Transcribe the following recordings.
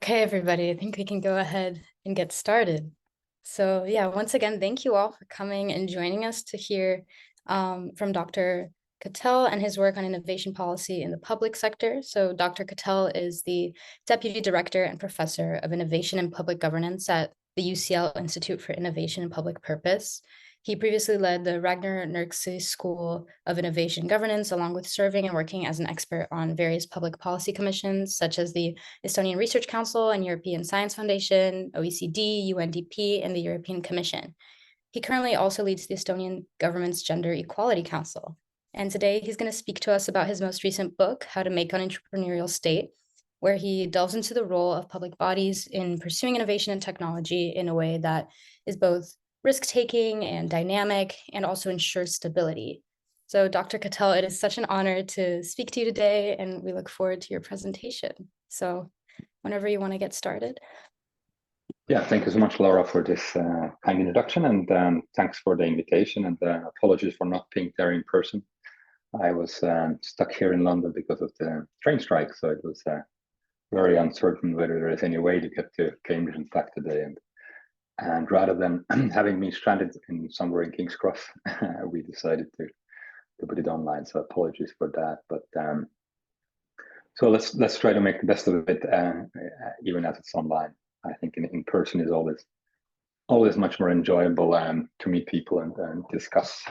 Okay, everybody, I think we can go ahead and get started. So yeah, once again, thank you all for coming and joining us to hear from Dr. Kattel and his work on innovation policy in the public sector. So Dr. Kattel is the Deputy Director and Professor of Innovation and Public Governance at the UCL Institute for Innovation and Public Purpose. He previously led the Ragnar Nurkse School of Innovation Governance, along with serving and working as an expert on various public policy commissions, such as the Estonian Research Council and European Science Foundation, OECD, UNDP, and the European Commission. He currently also leads the Estonian government's Gender Equality Council. And today he's going to speak to us about his most recent book, How to Make an Entrepreneurial State, where he delves into the role of public bodies in pursuing innovation and technology in a way that is both risk-taking and dynamic and also ensures stability. So Dr. Kattel, it is such an honor to speak to you today, and we look forward to your presentation. So whenever you want to get started. Yeah, thank you so much, Laura, for this kind introduction, and thanks for the invitation, and apologies for not being there in person. I was stuck here in London because of the train strike, so it was very uncertain whether there is any way to get to Cambridge and back today. And rather than having me stranded somewhere in King's Cross, we decided to put it online. So apologies for that. But so let's try to make the best of it, even as it's online. I think in person is always much more enjoyable to meet people and discuss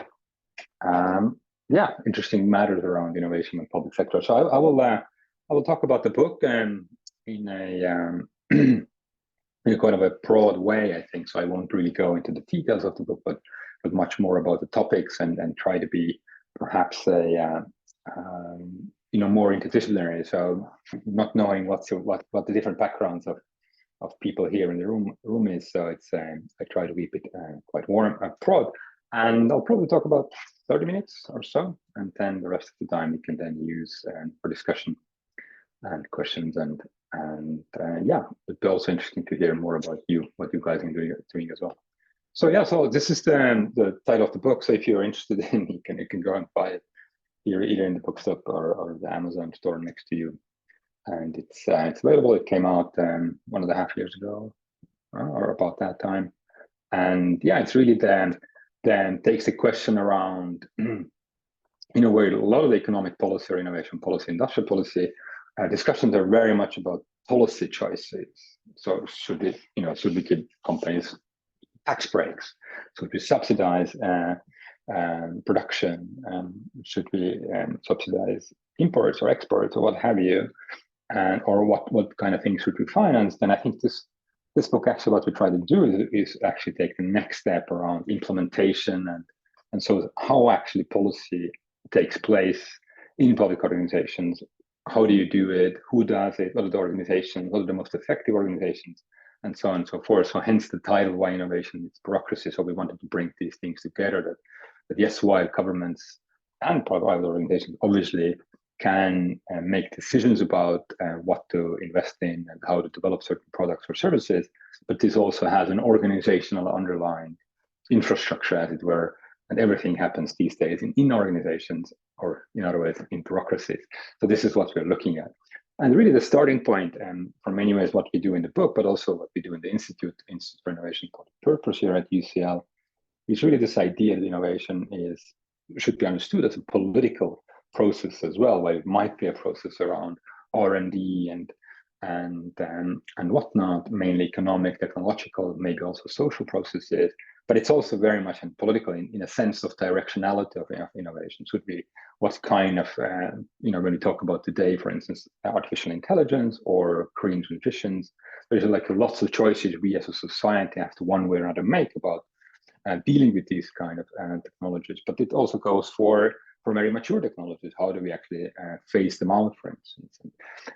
interesting matters around innovation and public sector. So I will talk about the book in a kind of a broad way, I think. So I won't really go into the details of the book, but much more about the topics and try to be perhaps more interdisciplinary. So not knowing what the different backgrounds of people here in the room is. So it's I try to keep it quite warm, broad, and I'll probably talk about 30 minutes or so, and then the rest of the time we can then use for discussion and questions and it'd be also interesting to hear more about what you guys are doing as well. So yeah, so this is the title of the book. So if you're interested in, you can go and buy it here either in the bookstop or the Amazon store next to you. And it's available. It came out 1.5 years ago, or about that time. And yeah, it's really then takes the question around, where a lot of the economic policy or innovation policy, industrial policy discussions are very much about policy choices. So should we give companies tax breaks? Should we subsidize production? Should we subsidize imports or exports or what have you? Or what kind of things should we finance? Then I think this book actually what we try to do is actually take the next step around implementation and so how actually policy takes place in public organizations. How do you do it? Who does it? What are the organizations? What are the most effective organizations? And so on and so forth. So hence the title, Why Innovation It's Bureaucracy. So we wanted to bring these things together that yes, while governments and private organizations obviously can make decisions about what to invest in and how to develop certain products or services, but this also has an organizational underlying infrastructure, as it were, and everything happens these days in organizations, or in other words, in bureaucracies. So this is what we're looking at. And really the starting point, for many ways, what we do in the book, but also what we do in the Institute for Innovation Public Purpose here at UCL, is really this idea that innovation should be understood as a political process as well, where it might be a process around R&D and whatnot, mainly economic, technological, maybe also social processes, but it's also very much political in a sense of directionality of innovation. Should be what kind of, when we talk about today, for instance, artificial intelligence or green transitions, there's like lots of choices we as a society have to one way or another make about dealing with these kind of technologies. But it also goes for very mature technologies. How do we actually phase them out, for instance?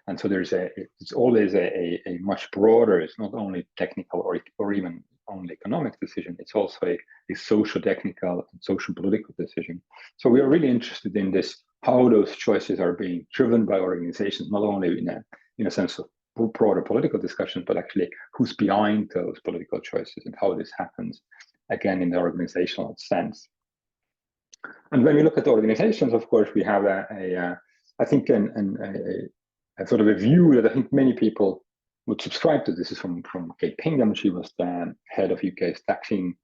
And so it's always a much broader, it's not only technical or even only economic decision, it's also a social technical and social political decision. So we are really interested in this, how those choices are being driven by organizations, not only in a sense of broader political discussion, but actually who's behind those political choices and how this happens, again, in the organizational sense. And when we look at the organizations, of course, we have I think a sort of a view that I think many people would subscribe to. This is from Kate Pingham. She was the head of UK's vaccine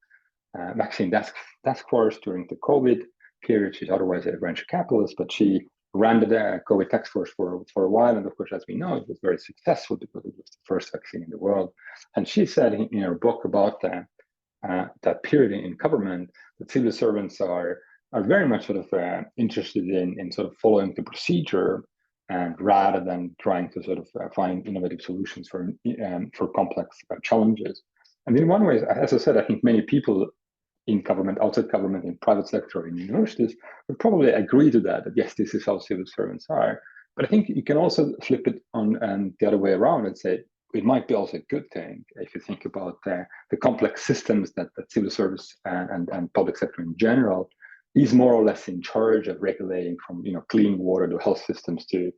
task force during the COVID period. She's otherwise a venture capitalist, but she ran the COVID task force for a while. And of course, as we know, it was very successful because it was the first vaccine in the world. And she said in her book about that period in government, that civil servants are very much sort of interested in sort of following the procedure, and rather than trying to sort of find innovative solutions for complex challenges. And in one way, as I said, I think many people in government, outside government, in private sector, in universities, would probably agree to that yes, this is how civil servants are. But I think you can also flip it on the other way around and say, it might be also a good thing if you think about the complex systems that civil service and public sector in general is more or less in charge of regulating, from clean water to health systems to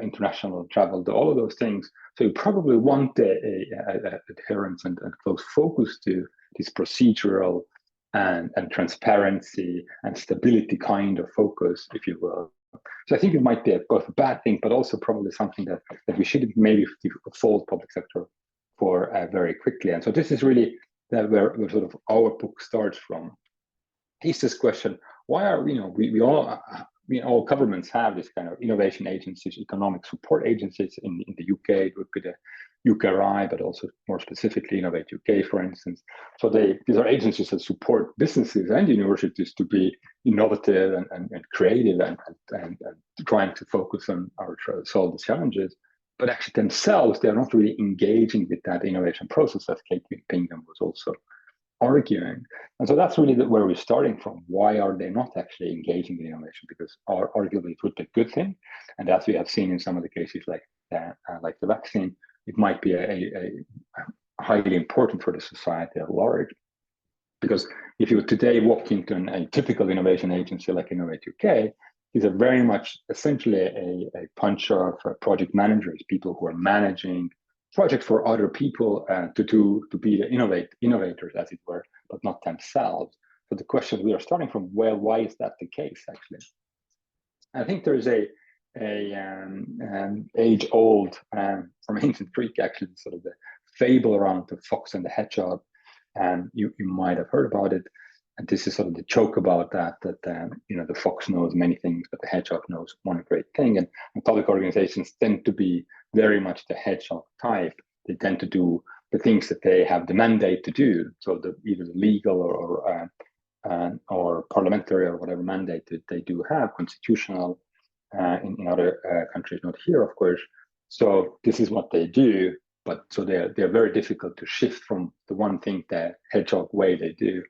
international travel to all of those things. So you probably want a adherence and close focus to this procedural and transparency and stability kind of focus, if you will. So I think it might be both a bad thing, but also probably something that we shouldn't maybe fault public sector for very quickly. And so this is really where sort of our book starts from. Is this question: why are we all governments have this kind of innovation agencies, economic support agencies? In the UK, it would be the UKRI, but also more specifically Innovate UK, for instance. So these are agencies that support businesses and universities to be innovative and creative and trying to focus on or try to solve the challenges. But actually themselves, they are not really engaging with that innovation process, as Kate Pingham was also arguing. And so that's really where we're starting from. Why are they not actually engaging in innovation? Because arguably it would be a good thing. And as we have seen in some of the cases like the vaccine, it might be a highly important for the society at large. Because if you would today walk into a typical innovation agency like Innovate UK, these are very much essentially a bunch of project managers, people who are managing projects for other people to be the innovators, as it were, but not themselves. So the question we are starting from, well, why is that the case, actually? I think there's age-old, from ancient Greek, actually, sort of the fable around the fox and the hedgehog. You might have heard about it. And this is sort of the joke about that the fox knows many things, but the hedgehog knows one great thing. And public organizations tend to be very much the hedgehog type. They tend to do the things that they have the mandate to do. So either the legal or parliamentary or whatever mandate that they do have, constitutional in other countries, not here, of course. So this is what they do. But so they're very difficult to shift from the one thing the hedgehog way they do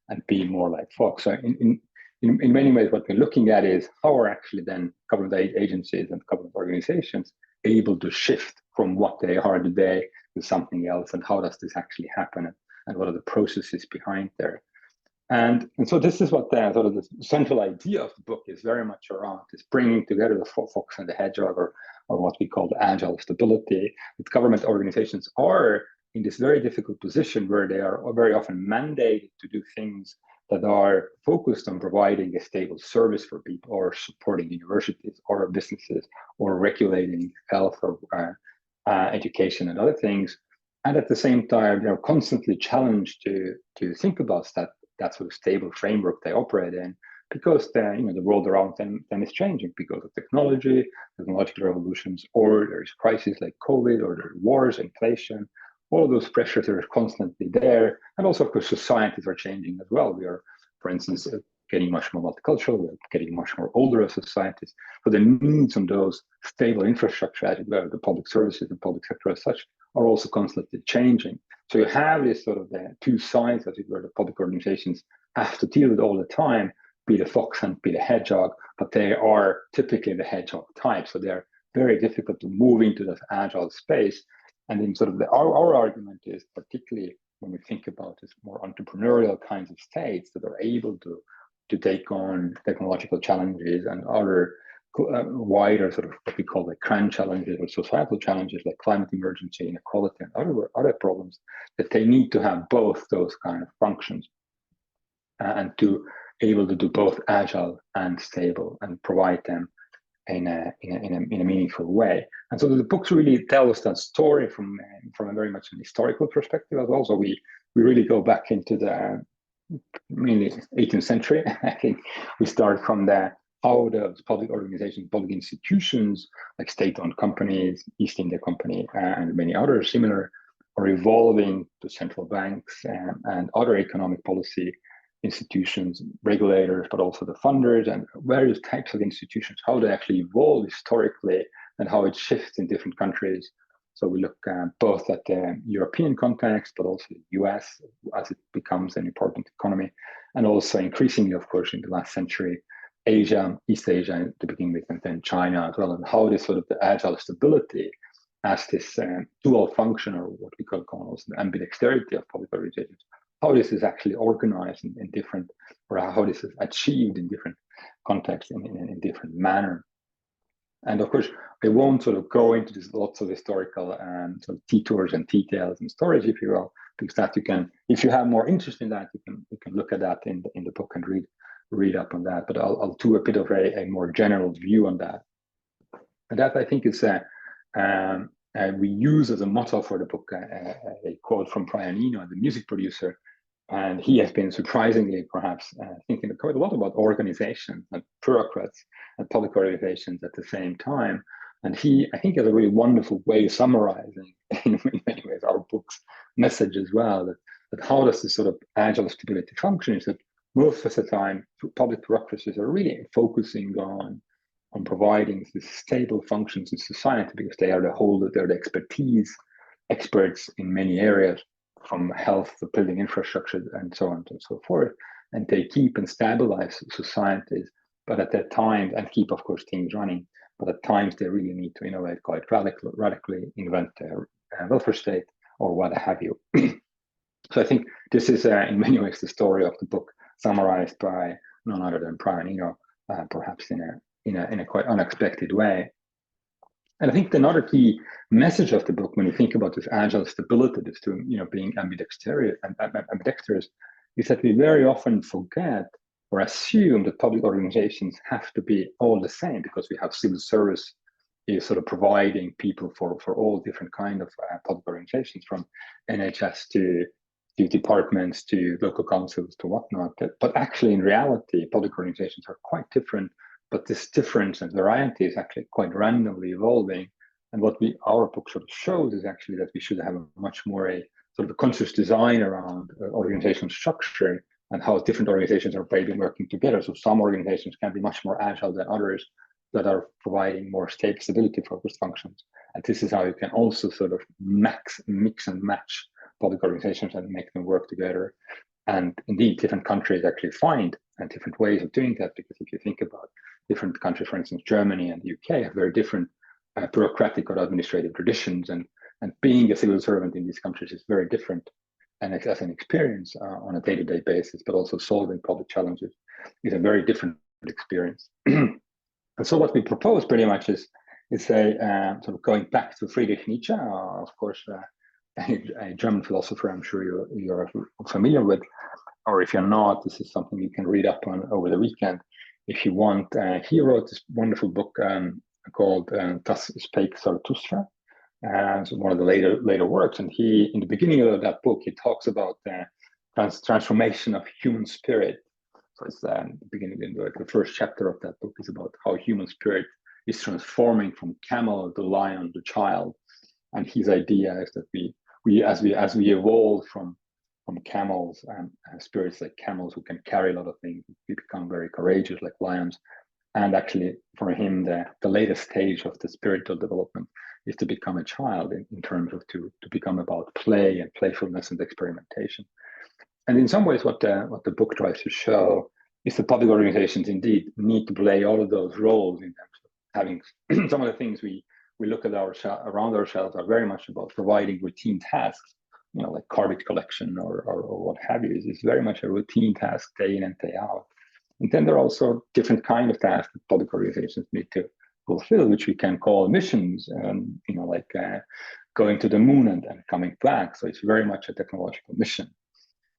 and be more like fox. So in many ways, what we're looking at is how are actually then government agencies and government organizations able to shift from what they are today to something else, and how does this actually happen, and what are the processes behind there. And so this is what the sort of the central idea of the book is very much around, is bringing together the fox and the hedgehog, or what we call the agile stability. That government organizations are in this very difficult position where they are very often mandated to do things that are focused on providing a stable service for people, or supporting universities or businesses, or regulating health or education and other things. And at the same time, they're constantly challenged to think about that sort of stable framework they operate in, because the world around them is changing because of technological revolutions, or there's crises like COVID, or there are wars, inflation. All of those pressures are constantly there. And also, of course, societies are changing as well. We are, for instance, getting much more multicultural, we're getting much more older as societies. So the needs on those stable infrastructure, as it were, the public services and public sector as such, are also constantly changing. So you have this sort of the two sides, as it were, the public organizations have to deal with all the time, be the fox and be the hedgehog, but they are typically the hedgehog type. So they're very difficult to move into that agile space. And then sort of our argument is, particularly when we think about this more entrepreneurial kinds of states that are able to take on technological challenges and other wider sort of what we call like grand challenges or societal challenges like climate emergency, inequality, and other problems, that they need to have both those kind of functions and to able to do both agile and stable and provide them in a meaningful way. And so the books really tell us that story from a very much an historical perspective as well. So we really go back into the mainly 18th century. I think we start from how the public organizations, public institutions like state-owned companies, East India Company, and many others similar, are evolving to central banks and other economic policy institutions, regulators, but also the funders and various types of institutions, how they actually evolve historically and how it shifts in different countries. So we look both at the European context, but also the US as it becomes an important economy, and also increasingly, of course, in the last century, Asia, East Asia to begin with, and then China as well, and how this sort of the agile stability as this dual function, or what we call also the ambidexterity of public organizations, how this is actually organized in different, or how this is achieved in different contexts in different manner. And of course, I won't sort of go into this lots of historical sort of detours and details and stories, if you will, because that you can, if you have more interest in that, you can look at that in the book and read up on that. But I'll do a bit of a more general view on that. And that I think is we use as a motto for the book a quote from Brian Eno, the music producer. And he has been surprisingly, perhaps, thinking quite a lot about organizations and bureaucrats and public organizations at the same time. And he, I think, has a really wonderful way of summarizing, in many ways, our book's message as well, that how does this sort of agile stability function is that most of the time, public bureaucracies are really focusing on providing these stable functions in society because they are they're the experts in many areas, from health to building infrastructure and so on and so forth. And they keep and stabilize societies, but at that time, and keep, of course, things running. But at times they really need to innovate quite radically invent their welfare state or what have you. So I think this is in many ways the story of the book, summarized by none other than Brian Eno, perhaps in a quite unexpected way. And I think another key message of the book, when you think about this agile stability, this to being ambidextrous, is that we very often forget or assume that public organizations have to be all the same because we have civil service is sort of providing people for all different kind of public organizations, from NHS to departments to local councils to whatnot. But actually, in reality, public organizations are quite different. But this difference and variety is actually quite randomly evolving. And what our book sort of shows is actually that we should have a much more a sort of a conscious design around organizational structure and how different organizations are maybe working together. So some organizations can be much more agile than others that are providing more stability focused functions. And this is how you can also sort of mix and match public organizations and make them work together. And indeed, different countries actually find different ways of doing that, because if you think about different countries, for instance, Germany and the UK have very different bureaucratic or administrative traditions, and being a civil servant in these countries is very different, and as an experience on a day-to-day basis, but also solving public challenges is a very different experience. And so what we propose pretty much is a sort of going back to Friedrich Nietzsche, of course, a German philosopher I'm sure you're familiar with, or if you're not, this is something you can read up on over the weekend if you want. He wrote this wonderful book called Das Spake Zarathustra, so one of the later works. And he, in the beginning of that book, he talks about the transformation of human spirit. So it's the beginning, the first chapter of that book is about how human spirit is transforming from camel to lion to child. And his idea is that we as we evolve from camels and spirits like camels who can carry a lot of things, we become very courageous like lions. And actually, for him, the latest stage of the spiritual development is to become a child in terms of to become about play and playfulness and experimentation. And in some ways, what the book tries to show is that public organizations indeed need to play all of those roles in terms of having some of the things we look at around ourselves are very much about providing routine tasks, like garbage collection or what have you. It's very much a routine task day in and day out. And then there are also different kind of tasks that public organizations need to fulfill, which we can call missions, like going to the moon and coming back. So it's very much a technological mission.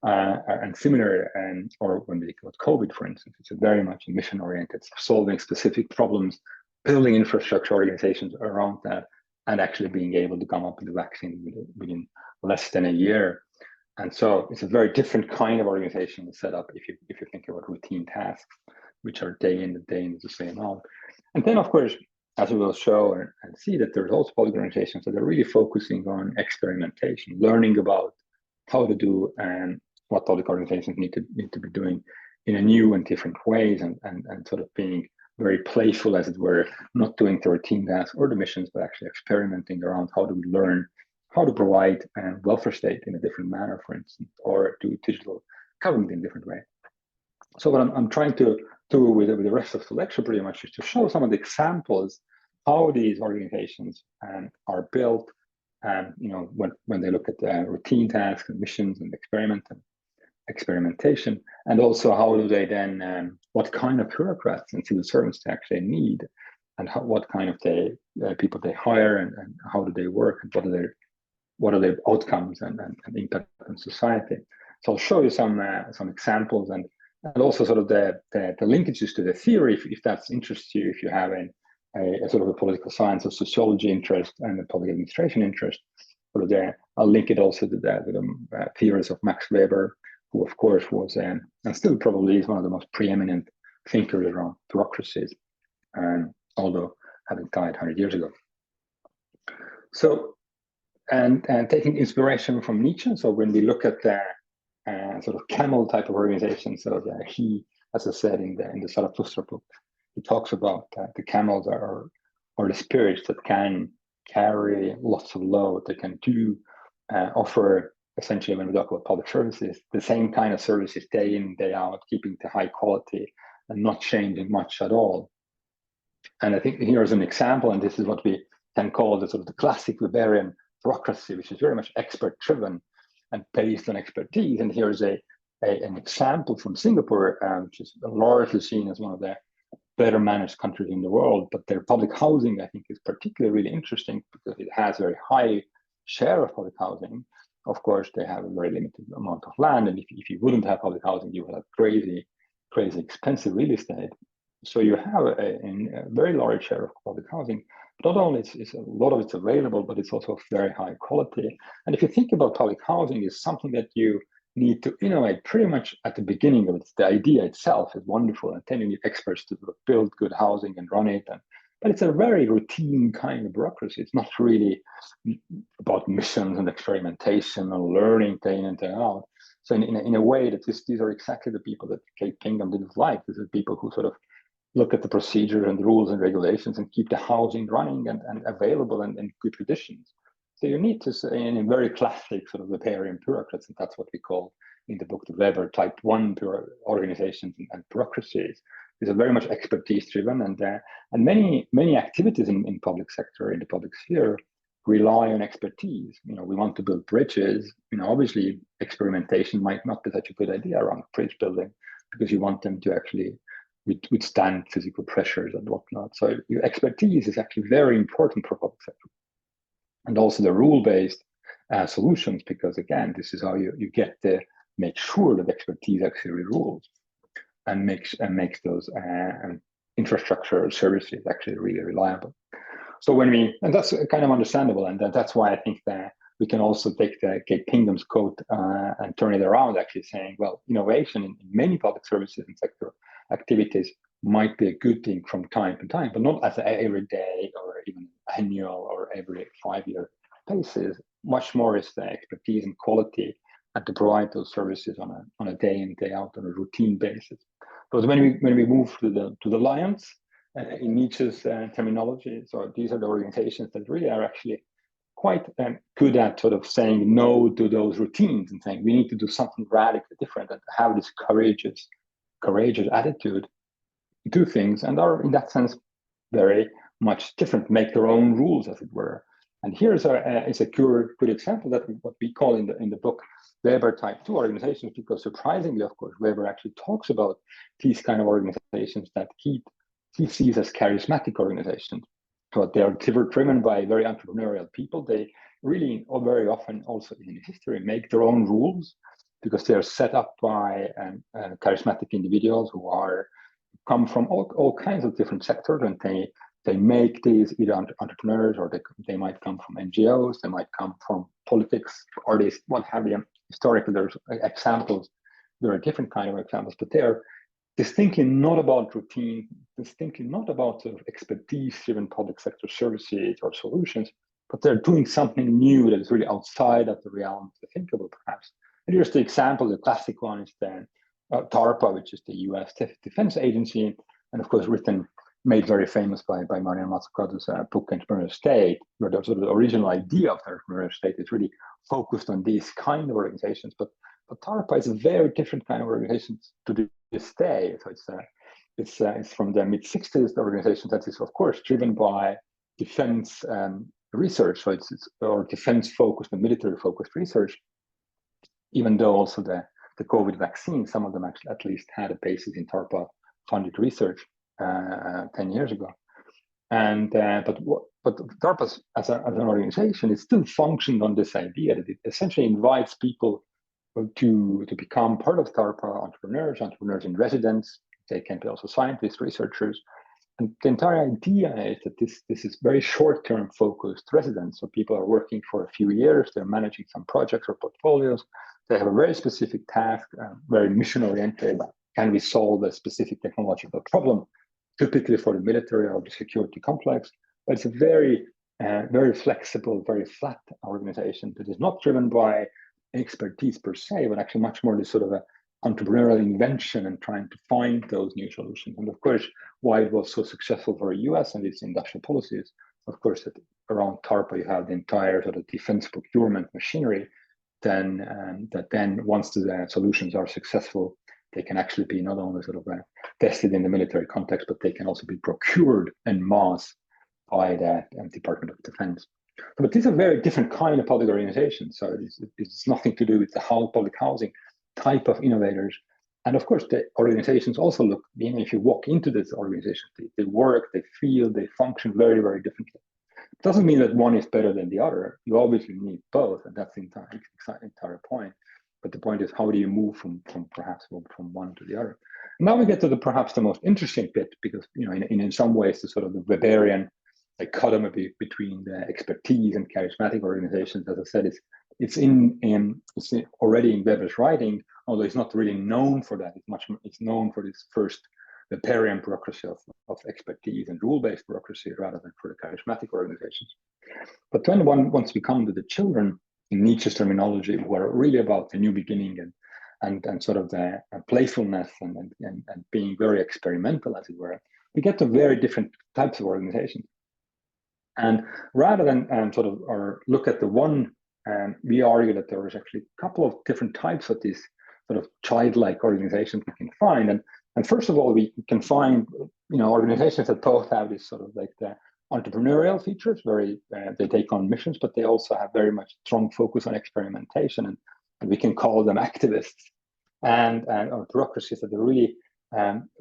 And similar, or when we look at COVID, for instance, it's very much mission-oriented, solving specific problems building infrastructure organizations around that, and actually being able to come up with a vaccine within less than a year. And so it's a very different kind of organizational setup if you think about routine tasks, which are day in and day in the same out. And then, of course, as we will show and see, that there's also public organizations that are really focusing on experimentation, learning about how to do and what public organizations need to be doing in a new and different ways, and sort of being very playful, as it were, not doing the routine tasks or the missions, but actually experimenting around how do we learn how to provide a welfare state in a different manner, for instance, or do digital government in a different way. So what I'm trying to do with the rest of the lecture pretty much is to show some of the examples how these organizations are built, and when they look at routine tasks and missions and experimentation, and also how do they then what kind of bureaucrats and civil servants they actually need, and what kind of people they hire, and how do they work, and what are their outcomes and impact on society. So I'll show you some examples, and also sort of the linkages to the theory, if that's interests you, if you have a sort of a political science or sociology interest and a public administration interest. Sort of I'll link it also to the theories of Max Weber, who of course was and still probably is one of the most preeminent thinkers around bureaucracies, although having died 100 years ago. So, and taking inspiration from Nietzsche. So when we look at the sort of camel type of organization, so he, as I said in the Zarathustra book, he talks about the camels are the spirits that can carry lots of load, that can offer, essentially, when we talk about public services, the same kind of services day in, day out, keeping the high quality and not changing much at all. And I think here's an example, and this is what we can call the sort of the classic Weberian bureaucracy, which is very much expert driven and based on expertise. And here's an example from Singapore, which is largely seen as one of the better managed countries in the world, but their public housing, I think, is particularly really interesting because it has a very high share of public housing. Of course, they have a very limited amount of land, and if you wouldn't have public housing, you would have crazy expensive real estate. So you have a very large share of public housing. But not only is a lot of it's available, but it's also of very high quality. And if you think about public housing, it's something that you need to innovate pretty much at the beginning of it. The idea itself is wonderful, and then you need experts to build good housing and run it. But it's a very routine kind of bureaucracy. It's not really about missions and experimentation and learning day in and day out. So in a way, that these are exactly the people that Kate Pinkham didn't like. These are people who sort of look at the procedure and the rules and regulations and keep the housing running and available and in good conditions. So you need to say, in a very classic sort of Weberian bureaucrats, and that's what we call in the book the Weber type 1 organizations and bureaucracies. These are very much expertise driven, and many activities in public sector, in the public sphere, rely on expertise. We want to build bridges. Obviously experimentation might not be such a good idea around bridge building, because you want them to actually withstand physical pressures and whatnot. So your expertise is actually very important for public sector. And also the rule-based solutions, because again, this is how you get to make sure that expertise actually rules and makes those infrastructure services actually really reliable. So and that's kind of understandable, and that's why I think that we can also take the Kate Pingham's quote and turn it around, actually saying, well, innovation in many public services and sector activities might be a good thing from time to time, but not as every day or even annual or every 5-year basis. Much more is the expertise and quality, and to provide those services on a day in, day out, on a routine basis. Because when we move to the lions, in Nietzsche's terminology, so these are the organizations that really are actually quite good at sort of saying no to those routines and saying we need to do something radically different, and have this courageous attitude to do things, and are in that sense very much different, make their own rules, as it were. And here's a good example that what we call in the book Weber type 2 organizations, because surprisingly, of course, Weber actually talks about these kind of organizations that he sees as charismatic organizations. So they are driven by very entrepreneurial people. They really, or very often also in history, make their own rules, because they are set up by charismatic individuals who come from all kinds of different sectors, and they make these either entrepreneurs, or they might come from NGOs, they might come from politics, artists, what have you. Historically, there's examples. There are different kind of examples, but they're distinctly not about routine, distinctly not about sort of expertise-driven public sector services or solutions, but they're doing something new that is really outside of the realm of the thinkable, perhaps. And here's the example, the classic one is the DARPA, which is the US Defense Agency, and of course made very famous by Mariana Mazzucato's book, Entrepreneurial State, where the sort of the original idea of the entrepreneurial state is really focused on these kind of organizations. But DARPA is a very different kind of organization to this day. So it's from the mid-60s, the organization that is, of course, driven by defense research. So it's or defense-focused and military-focused research, even though also the COVID vaccine, some of them actually at least had a basis in DARPA-funded research 10 years ago. And but DARPA as an organization, it still functioned on this idea that it essentially invites people to become part of DARPA, entrepreneurs in residence. They can be also scientists, researchers. And the entire idea is that this is very short-term focused residence. So people are working for a few years, they're managing some projects or portfolios. They have a very specific task, very mission-oriented. Can we solve a specific technological problem, typically for the military or the security complex? But it's a very, very flexible, very flat organization that is not driven by expertise per se, but actually much more this sort of a entrepreneurial invention and trying to find those new solutions. And of course, why it was so successful for the US and its industrial policies, of course, that around DARPA, you have the entire sort of defense procurement machinery, then once the solutions are successful, they can actually be not only sort of tested in the military context, but they can also be procured en masse by the Department of Defense. But these are very different kind of public organizations. So it's nothing to do with the whole public housing type of innovators. And of course, the organizations also look, even if you walk into this organization, they work, they feel, they function very, very differently. It doesn't mean that one is better than the other. You obviously need both, and that's the entire point. But the point is, how do you move from one to the other? Now we get to perhaps the most interesting bit, because in some ways the sort of the Weberian dichotomy between the expertise and charismatic organizations, as I said, it's already in Weber's writing, although it's not really known for that. It's known for this first Weberian bureaucracy of expertise and rule-based bureaucracy rather than for the charismatic organizations. But when once we come to the children, in Nietzsche's terminology, who are really about the new beginning and sort of the playfulness and being very experimental, as it were, we get to very different types of organizations. And rather than or look at the one, we argue that there is actually a couple of different types of these sort of childlike organizations we can find. And first of all, we can find organizations that both have this sort of like the entrepreneurial features, they take on missions, but they also have very much strong focus on experimentation, and we can call them activists, and bureaucracies that are really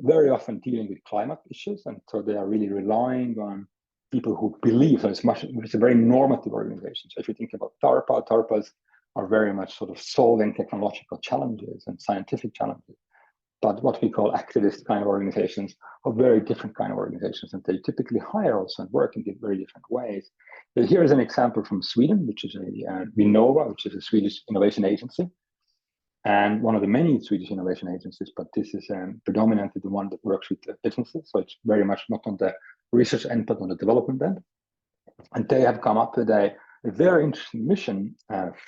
very often dealing with climate issues, and so they are really relying on people who believe. So it's a very normative organization. So if you think about DARPAs are very much sort of solving technological challenges and scientific challenges. But what we call activist kind of organizations are very different kind of organizations, and they typically hire also and work in very different ways. But here is an example from Sweden, which is Vinnova, which is a Swedish innovation agency, and one of the many Swedish innovation agencies. But this is predominantly the one that works with businesses, so it's very much not on the research end, but on the development end. And they have come up with a very interesting mission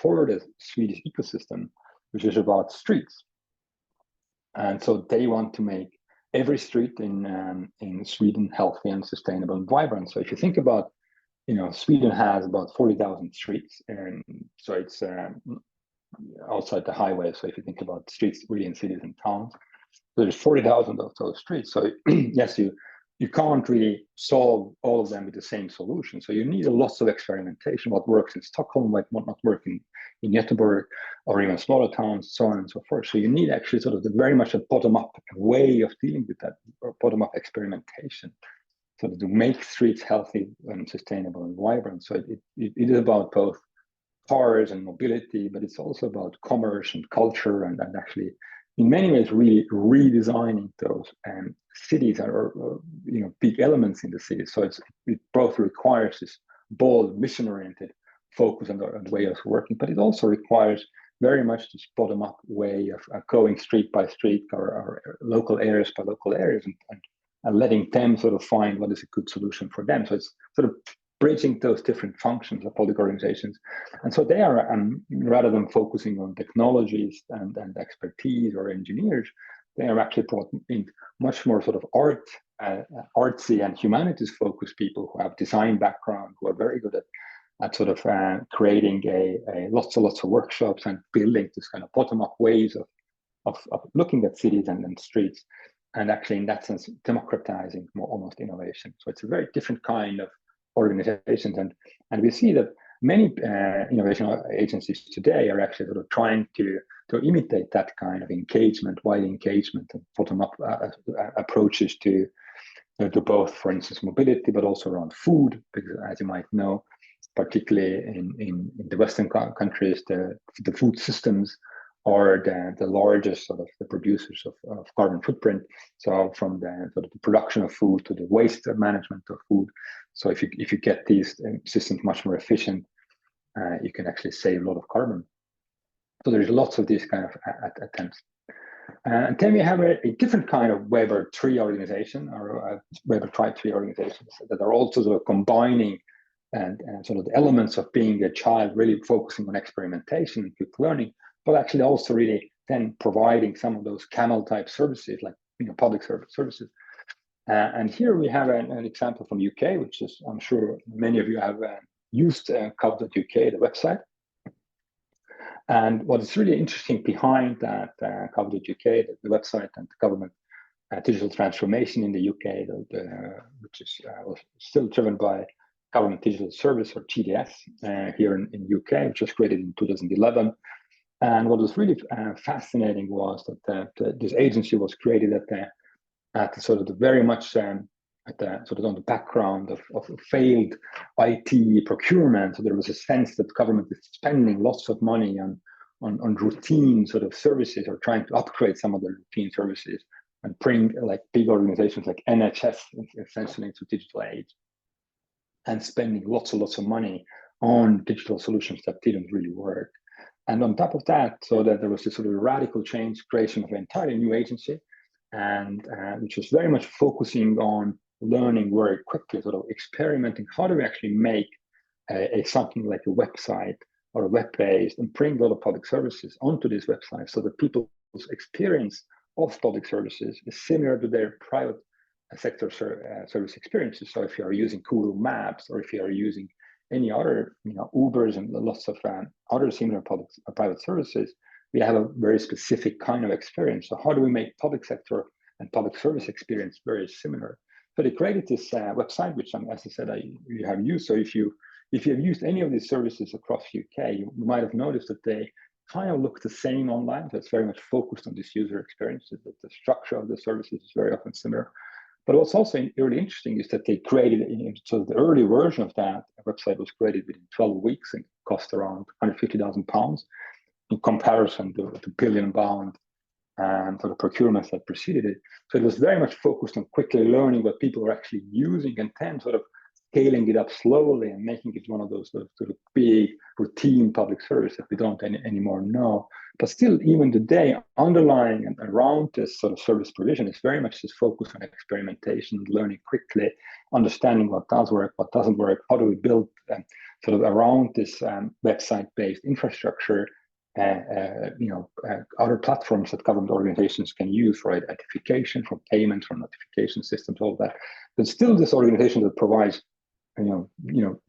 for the Swedish ecosystem, which is about streets. And so they want to make every street in Sweden healthy and sustainable and vibrant. So if you think about, Sweden has about 40,000 streets, and so it's outside the highway. So if you think about streets really in cities and towns, there's 40,000 of those streets. So yes, you can't really solve all of them with the same solution. So you need a lot of experimentation. What works in Stockholm might not work in Göteborg or even smaller towns, so on and so forth. So you need actually sort of very much a bottom-up way of dealing with that, or bottom-up experimentation, so to make streets healthy and sustainable and vibrant. So it is about both cars and mobility, but it's also about commerce and culture and actually in many ways really redesigning those cities or big elements in the city. So it both requires this bold, mission-oriented focus on the way of working, but it also requires very much this bottom-up way of going street by street or local areas by local areas and letting them sort of find what is a good solution for them. So it's sort of bridging those different functions of public organizations. And so they are, rather than focusing on technologies and expertise or engineers, they are actually brought in much more sort of artsy and humanities focused people who have design background, who are very good at sort of creating lots of workshops and building this kind of bottom-up ways of looking at cities and streets, and actually in that sense democratizing almost innovation. So it's a very different kind of organizations, and we see that many innovation agencies today are actually sort of trying to imitate that kind of engagement, wide engagement, and bottom-up approaches to both, for instance, mobility, but also around food, because as you might know, particularly in the Western countries, the food systems are the largest sort of the producers of carbon footprint. So from the sort of the production of food to the waste management of food. So if you get these systems much more efficient, you can actually save a lot of carbon. So there's lots of these kind of attempts. And then we have a different kind of Weber tree organization, or Weber Tribe tree organizations that are also sort of combining and sort of the elements of being a child, really focusing on experimentation and quick learning, but actually also really then providing some of those camel type services, like public services. And here we have an example from UK, which is, I'm sure many of you have used Cov.uk, the website. And what is really interesting behind that Cov.uk, the website and the government digital transformation in the UK, which is was still driven by Government Digital Service, or GDS, here in UK, which was created in 2011. And what was really fascinating was that this agency was created at the sort of the very much at the sort of on the background of failed IT procurement. So there was a sense that government is spending lots of money on routine sort of services, or trying to upgrade some of the routine services and bring like big organizations like NHS essentially into digital age, and spending lots of money on digital solutions that didn't really work. And on top of that, so that there was this sort of radical change, creation of an entirely new agency, and which was very much focusing on learning very quickly, sort of experimenting. How do we actually make something like a website or a web-based, and bring a lot of public services onto this website, so that people's experience of public services is similar to their private sector service experiences. So if you are using Google Maps, or if you are using any other, Ubers and lots of other similar private services, we have a very specific kind of experience. So how do we make public sector and public service experience very similar? So they created this website, which, as I said, you have used. So if you have used any of these services across UK, you might have noticed that they kind of look the same online. So it's very much focused on this user experience. That the structure of the services is very often similar. But what's also really interesting is that they created, so the early version of that website was created within 12 weeks and cost around £150,000 in comparison to the £1 billion sort of procurements that preceded it. So it was very much focused on quickly learning what people were actually using, and then sort of scaling it up slowly and making it one of those sort of big routine public service that we don't anymore know. But still, even today, underlying and around this sort of service provision is very much this focus on experimentation, learning quickly, understanding what does work, what doesn't work, how do we build sort of around this website-based infrastructure, other platforms that government organizations can use for identification, for payments, for notification systems, all that. But still, this organization that provides,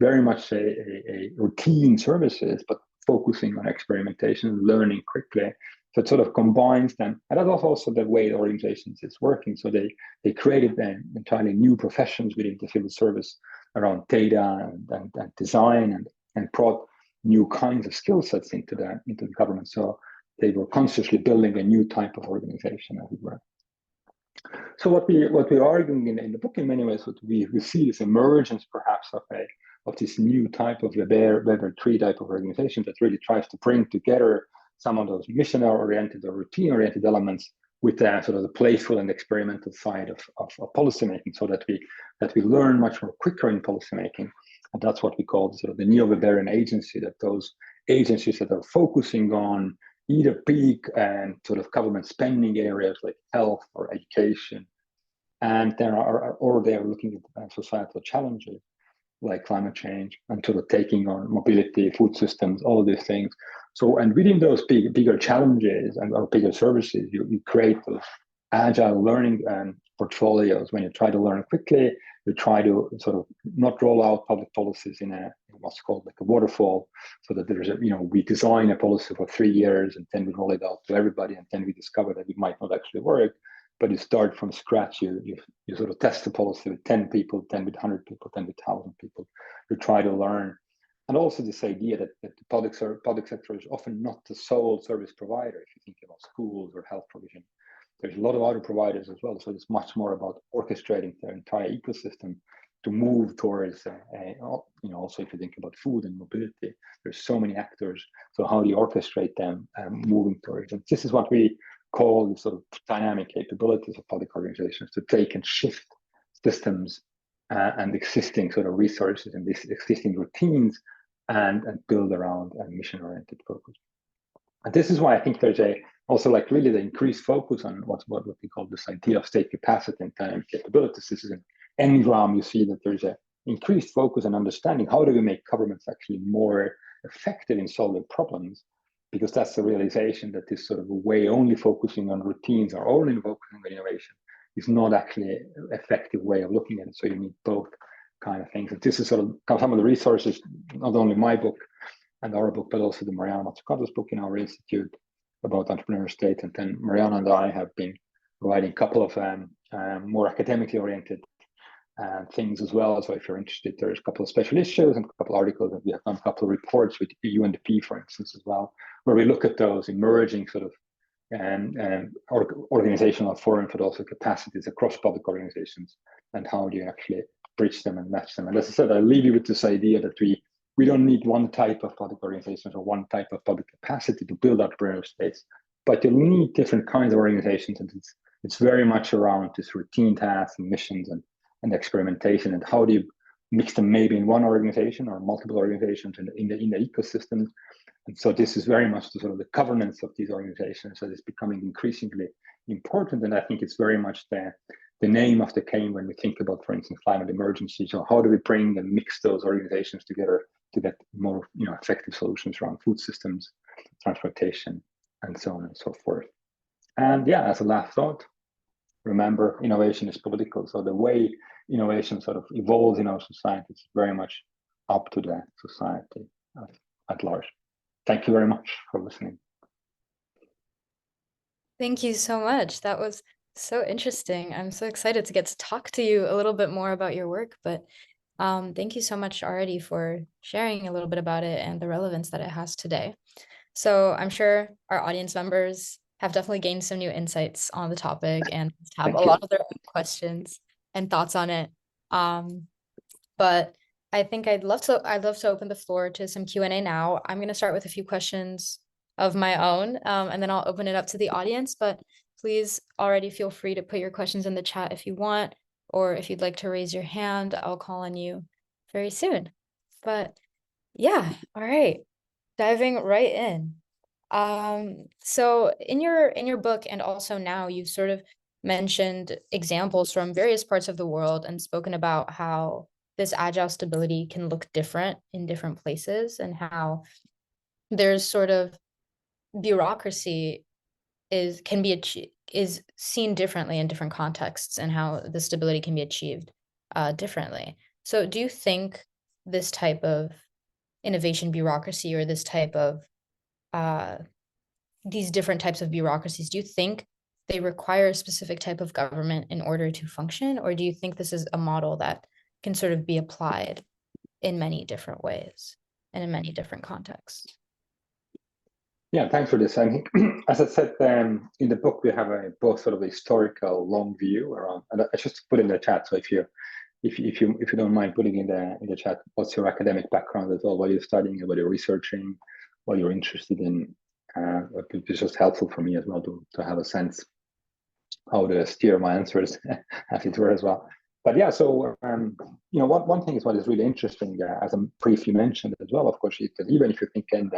very much a routine services, but focusing on experimentation, learning quickly. So it sort of combines them, and that's also the way the organizations is working. So they created then entirely new professions within the civil service around data and design, and brought new kinds of skill sets into the government. So they were consciously building a new type of organization, as it were. So what we're arguing in the book, in many ways, what we see this emergence, perhaps, of this new type of Weber tree type of organization that really tries to bring together some of those mission-oriented or routine-oriented elements with the sort of the playful and experimental side of policymaking, so that we learn much more quicker in policymaking. And that's what we call sort of the neo-Weberian agency, that those agencies that are focusing on either big and sort of government spending areas like health or education, and they are looking at societal challenges like climate change and sort of taking on mobility, food systems, all of these things. So, and within those bigger challenges and or bigger services, you create those agile learning portfolios. When you try to learn quickly, you try to sort of not roll out public policies in what's called like a waterfall, so that there's we design a policy for 3 years and then we roll it out to everybody, and then we discover that it might not actually work. But you start from scratch. You sort of test the policy with 10 people, 10 with 100 people, 10 with 1,000 people. You try to learn. And also this idea that the public sector is often not the sole service provider. If you think about schools or health provision, there's a lot of other providers as well. So it's much more about orchestrating their entire ecosystem to move towards, also if you think about food and mobility, there's so many actors. So how do you orchestrate them moving towards it? This is what we call the sort of dynamic capabilities of public organizations, to take and shift systems and existing sort of resources and these existing routines and build around a mission-oriented focus. And this is why I think there's also like really the increased focus on what we call this idea of state capacity and dynamic capabilities. This is an engram. You see that there's a increased focus on understanding how do we make governments actually more effective in solving problems, because that's the realization that this sort of way only focusing on routines or only focusing on innovation is not actually an effective way of looking at it. So you need both kind of things. And this is sort of some of the resources, not only my book and our book, but also the Mariana Mazzucato's book in our institute about entrepreneurial state. And then Mariana and I have been writing a couple of more academically oriented things as well. So if you're interested, there's a couple of special issues and a couple of articles, and we have done a couple of reports with UNDP, for instance, as well, where we look at those emerging sort of organizational forums, but also capacities across public organizations, and how do you actually bridge them and match them. And as I said, I leave you with this idea that we don't need one type of public organizations or one type of public capacity to build entrepreneurial states, but you need different kinds of organizations, and it's very much around this routine tasks and missions and experimentation, and how do you mix them maybe in one organization or multiple organizations in the ecosystem. And so this is very much the sort of the governance of these organizations that is becoming increasingly important. And I think it's very much the name of the game when we think about, for instance, climate emergency. So how do we bring and mix those organizations together to get more effective solutions around food systems, transportation, and so on and so forth. And yeah, as a last thought, remember, innovation is political. So the way innovation sort of evolves in our society is very much up to the society at large. Thank you very much for listening. Thank you so much. That was so interesting. I'm so excited to get to talk to you a little bit more about your work, but thank you so much already for sharing a little bit about it and the relevance that it has today. So I'm sure our audience members have definitely gained some new insights on the topic and have a lot of their own questions and thoughts on it. But I think I'd love to open the floor to some Q&A now. I'm going to start with a few questions of my own, and then I'll open it up to the audience. But please already feel free to put your questions in the chat if you want, or if you'd like to raise your hand, I'll call on you very soon. But yeah, all right, diving right in. So in your book, and also now, you've sort of mentioned examples from various parts of the world and spoken about how this agile stability can look different in different places, and how there's sort of bureaucracy is seen differently in different contexts, and how the stability can be achieved differently. So do you think this type of innovation bureaucracy, or this type of these different types of bureaucracies, do you think they require a specific type of government in order to function? Or do you think this is a model that can sort of be applied in many different ways and in many different contexts? Yeah, thanks for this. I think, as I said, in the book, we have both sort of a historical long view around, and I just put in the chat. So if you don't mind putting in the chat, what's your academic background as well? What you're studying, what you're researching, what you're interested in. It's just helpful for me as well to have a sense how to steer my answers, as it were, as well. But yeah, so one thing is what is really interesting, as I'm briefly mentioned as well, of course, is that even if you think in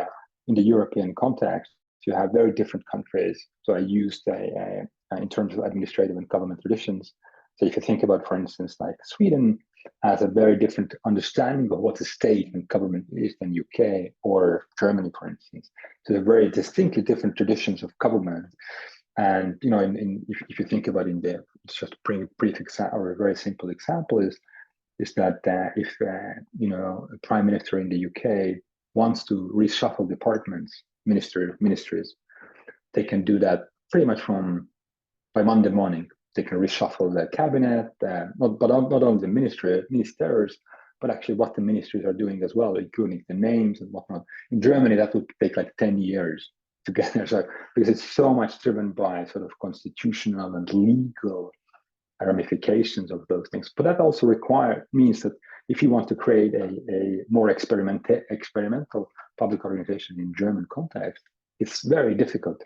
the European context, you have very different countries. So I used in terms of administrative and government traditions. So if you think about, for instance, like Sweden has a very different understanding of what the state and government is than UK or Germany, for instance. So they're very distinctly different traditions of government. And if you think about it's just a brief example or a very simple example is that if a prime minister in the UK wants to reshuffle departments, ministries, they can do that pretty much by Monday morning. They can reshuffle the cabinet, not only the ministers, but actually what the ministries are doing as well, including the names and whatnot. In Germany, that would take like 10 years to get there. So because it's so much driven by sort of constitutional and legal ramifications of those things. But that also means that if you want to create a more experimental public organization in German context, it's very difficult.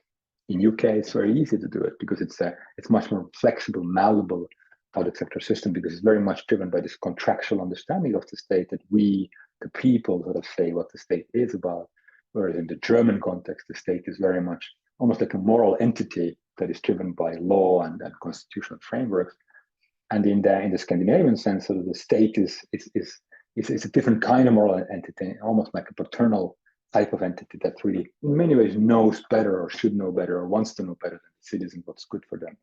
In UK, it's very easy to do it because it's much more flexible, malleable public sector system because it's very much driven by this contractual understanding of the state that we, the people, sort of say what the state is about. Whereas in the German context, the state is very much almost like a moral entity that is driven by law and constitutional frameworks. And in the Scandinavian sense, sort of the state is a different kind of moral entity, almost like a paternal type of entity that really, in many ways, knows better or should know better or wants to know better than the citizens what's good for them,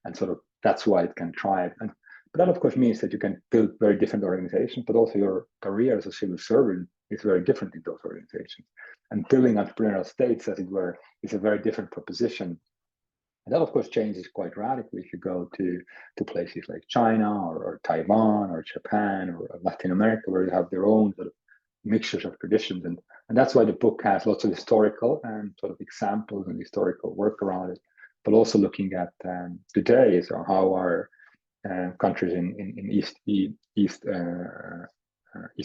and sort of that's why it can thrive. But that, of course, means that you can build very different organizations, but also your career as a civil servant is very different in those organizations. And building entrepreneurial states, as it were, is a very different proposition. And that, of course, changes quite radically if you go to places like China or Taiwan or Japan or Latin America, where they have their own sort of mixtures of traditions. And that's why the book has lots of historical and sort of examples and historical work around it, but also looking at today, so how our countries in East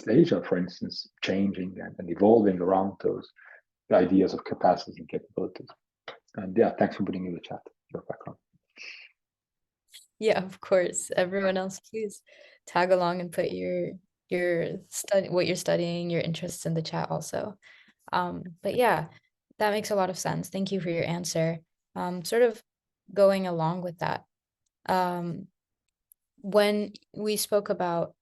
Asia, for instance, changing and evolving around those ideas of capacities and capabilities. And yeah, thanks for putting in the chat your background. Yeah, of course. Everyone else, please tag along and put your what you're studying, your interests in the chat also. But yeah, that makes a lot of sense. Thank you for your answer. Sort of going along with that, when we spoke about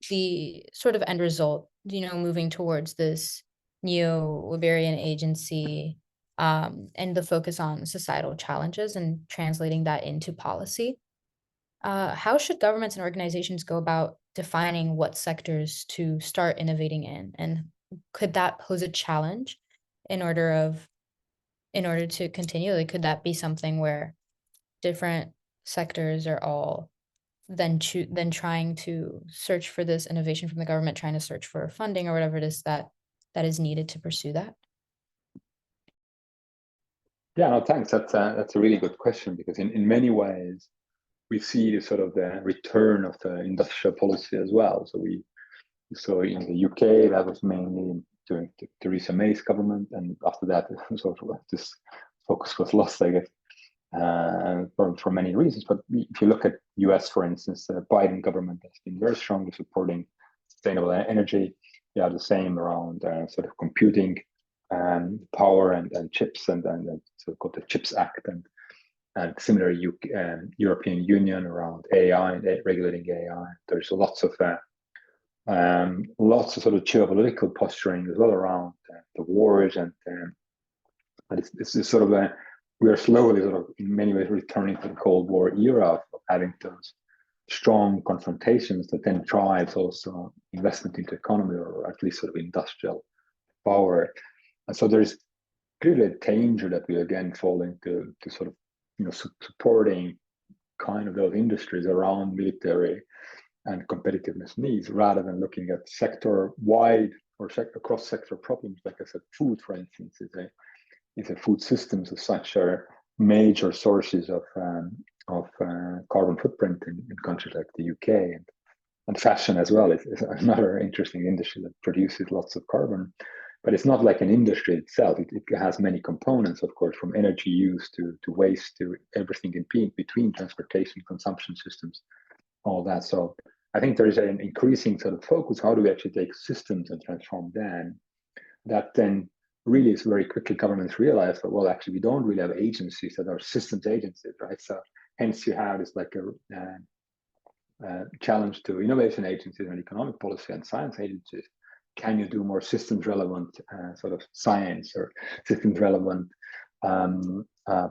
the sort of end result, moving towards this neo-liberal agency, and the focus on societal challenges and translating that into policy, how should governments and organizations go about defining what sectors to start innovating in? And could that pose a challenge in order to continue? Like, could that be something where different sectors are all then trying to search for this innovation from the government, trying to search for funding or whatever it is that is needed to pursue that? Yeah, no, thanks. That's a really good question because in many ways we see the sort of the return of the industrial policy as well. So in the UK, that was mainly during Theresa May's government, and after that, sort of this focus was lost, I guess, for many reasons. But if you look at US, for instance, the Biden government has been very strongly supporting sustainable energy. You have the same around sort of computing, power and chips, and so-called the Chips Act, and similar European Union around AI and regulating AI. There's lots of sort of geopolitical posturing as well around the wars, and it's sort of we are slowly sort of in many ways returning to the Cold War era of having those strong confrontations that then drives also investment into economy, or at least sort of industrial power. And so there's clearly a danger that we again fall into sort of supporting kind of those industries around military and competitiveness needs, rather than looking at sector-wide or cross-sector problems. Like I said, food, for instance, is a food systems as such are major sources of carbon footprint in countries like the UK, and fashion as well is another interesting industry that produces lots of carbon. but it's not like an industry itself. It has many components, of course, from energy use to waste to everything in between transportation, consumption systems, all that. So I think there is an increasing sort of focus. How do we actually take systems and transform them? That then really is very quickly governments realize that, well, actually, we don't really have agencies that are systems agencies, right? So hence you have this like a challenge to innovation agencies and economic policy and science agencies. Can you do more systems relevant sort of science or systems relevant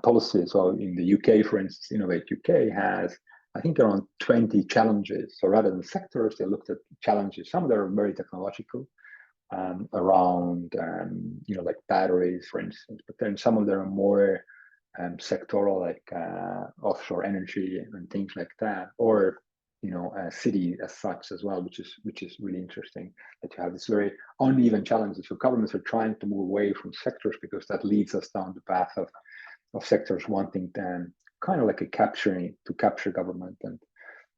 policies? So in the UK, for instance, Innovate UK has, I think, around 20 challenges. So rather than sectors, they looked at challenges. Some of them are very technological, around like batteries, for instance, but then some of them are more sectoral, like offshore energy and things like that, or a city as such as well, which is really interesting, that you have this very uneven challenges. So governments are trying to move away from sectors because that leads us down the path of sectors wanting them kind of like capture government,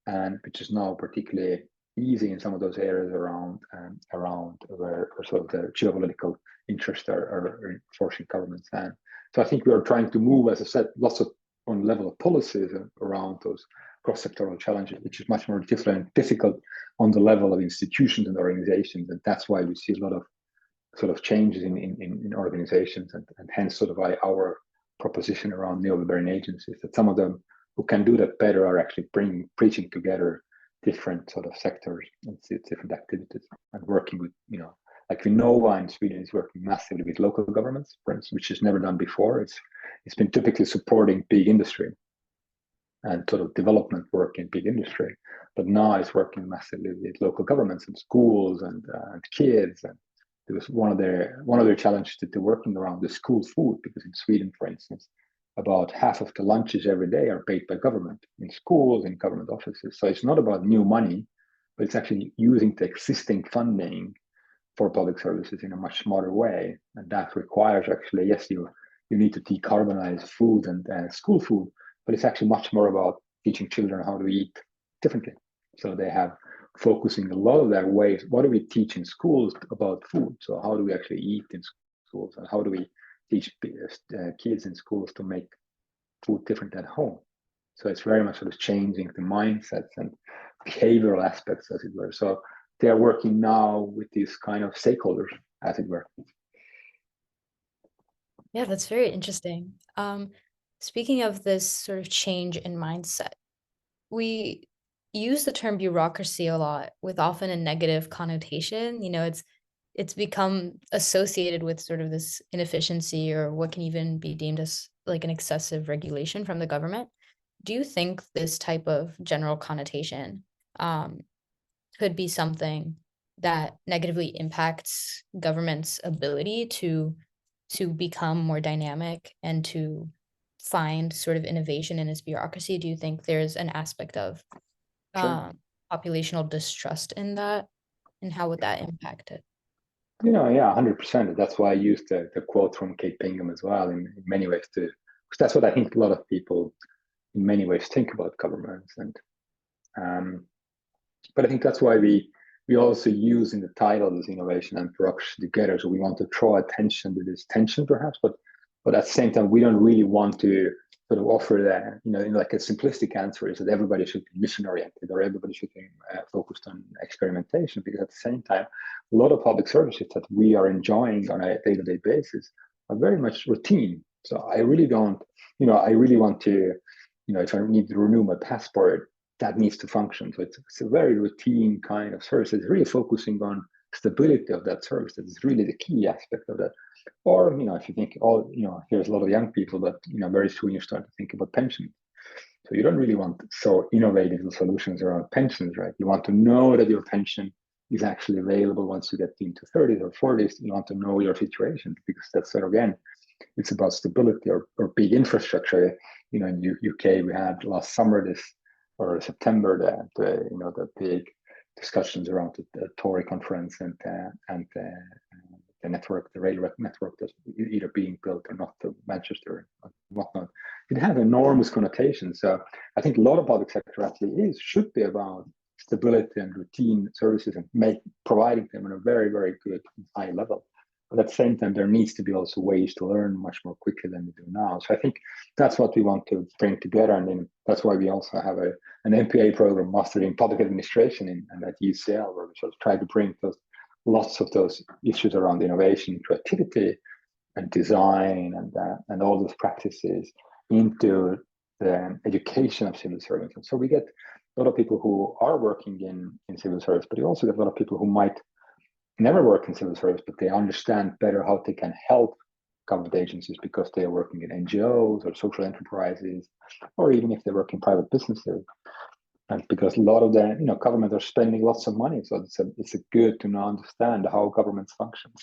and which is now particularly easy in some of those areas around where sort of the geopolitical interests are forcing governments. And so I think we are trying to move, as I said, lots of on level of policies around those cross-sectoral challenges, which is much more difficult on the level of institutions and organizations. And that's why we see a lot of sort of changes in organizations, and hence sort of why our proposition around neoliberal agencies, that some of them who can do that better are actually preaching together different sort of sectors and different activities, and working with, like Vinnova in Sweden is working massively with local governments, for instance, which is never done before. It's been typically supporting big industry and sort of development work in big industry, but now it's working massively with local governments and schools and kids. And it was one of their challenges that they're working around the school food, because in Sweden, for instance, about half of the lunches every day are paid by government in schools and government offices. So it's not about new money, but it's actually using the existing funding for public services in a much smarter way. And that requires actually, yes, you need to decarbonize food and school food, but it's actually much more about teaching children how to eat differently. So they have focusing a lot of their ways. What do we teach in schools about food? So how do we actually eat in schools, and how do we teach kids in schools to make food different at home? So it's very much sort of changing the mindsets and behavioral aspects, as it were. So they are working now with these kind of stakeholders, as it were. Yeah, that's very interesting. Speaking of this sort of change in mindset, we use the term bureaucracy a lot with often a negative connotation. It's become associated with sort of this inefficiency, or what can even be deemed as like an excessive regulation from the government. Do you think this type of general connotation could be something that negatively impacts government's ability to become more dynamic and to find sort of innovation in its bureaucracy? Do you think there's an aspect of Sure. populational distrust in that, and how would that impact it? Yeah, 100%. That's why I used the quote from Kate Bingham as well in many ways too, because that's what I think a lot of people in many ways think about governments. And but I think that's why we also use in the title this innovation and bureaucracy together. So we want to draw attention to this tension, perhaps, but at the same time, we don't really want to sort of offer that, like a simplistic answer is that everybody should be mission oriented or everybody should be focused on experimentation, because at the same time, a lot of public services that we are enjoying on a day-to-day basis are very much routine. So I really don't, I really want to, if I need to renew my passport, that needs to function. So it's a very routine kind of service. It's really focusing on stability of that service. That is really the key aspect of that. Or, if you think here's a lot of young people, but, very soon you start to think about pensions. So you don't really want so innovative solutions around pensions, right? You want to know that your pension is actually available once you get into 30s or 40s. You want to know your situation, because that's sort of, again, it's about stability or big infrastructure. In UK, we had last summer or September, the big discussions around the Tory conference and the network, the rail network that's either being built or not, to Manchester and whatnot. It has enormous connotations. So I think a lot of public sector actually should be about stability and routine services and providing them on a very, very good high level. But at the same time, there needs to be also ways to learn much more quickly than we do now. So I think that's what we want to bring together. And then that's why we also have an MPA program, Master in Public Administration, and at UCL, where we sort of try to bring lots of those issues around innovation, creativity, and design, and all those practices into the education of civil servants. And so we get a lot of people who are working in civil service, but you also get a lot of people who might never work in civil service, but they understand better how they can help government agencies because they are working in NGOs or social enterprises, or even if they work in private businesses. And because a lot of the government are spending lots of money, so it's a good to now understand how governments functions.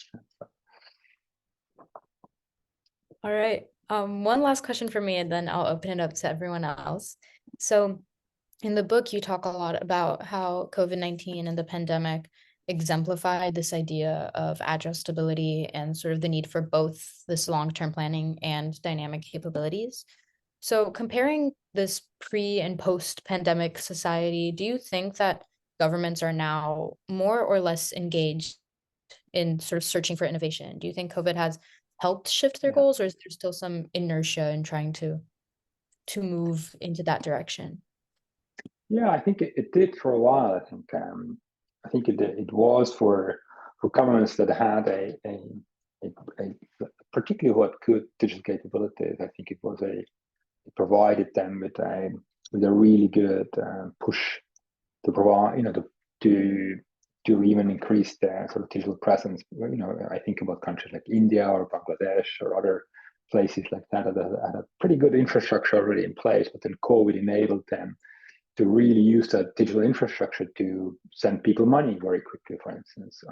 All right. One last question for me, and then I'll open it up to everyone else. So in the book, you talk a lot about how COVID-19 and the pandemic exemplified this idea of agile stability and sort of the need for both this long-term planning and dynamic capabilities. So comparing this pre and post-pandemic society, do you think that governments are now more or less engaged in sort of searching for innovation? Do you think COVID has helped shift their goals, or is there still some inertia in trying to move into that direction? Yeah, I think it did for a while. I think it was for governments that had a particularly who had good digital capabilities. I think it provided them with a really good push to provide to even increase their sort of digital presence. I think about countries like India or Bangladesh or other places like that had a pretty good infrastructure already in place, but then COVID enabled them to really use that digital infrastructure to send people money very quickly, for instance,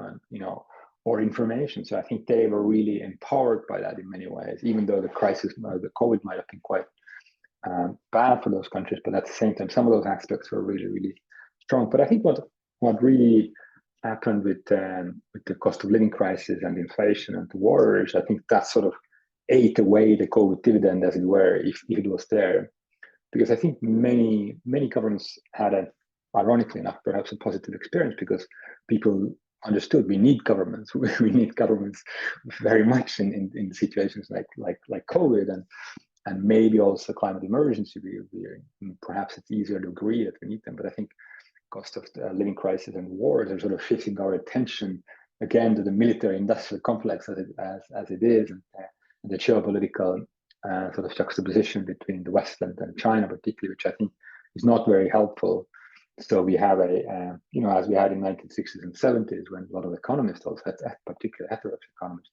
or information. So I think they were really empowered by that in many ways, even though the COVID might have been quite bad for those countries, but at the same time, some of those aspects were really, really strong. But I think what really happened with the cost of living crisis and inflation and the wars, I think that sort of ate away the COVID dividend, as it were, if it was there. Because I think many governments had ironically enough, perhaps a positive experience because people understood we need governments. We need governments very much in situations like COVID and maybe also climate emergency. Perhaps it's easier to agree that we need them, but I think cost of the living crisis and wars are sort of shifting our attention again to the military-industrial complex as it is, and the geopolitical sort of juxtaposition between the West and China, particularly, which I think is not very helpful. So we have as we had in 1960s and 70s, when a lot of economists, also particularly heterodox economists,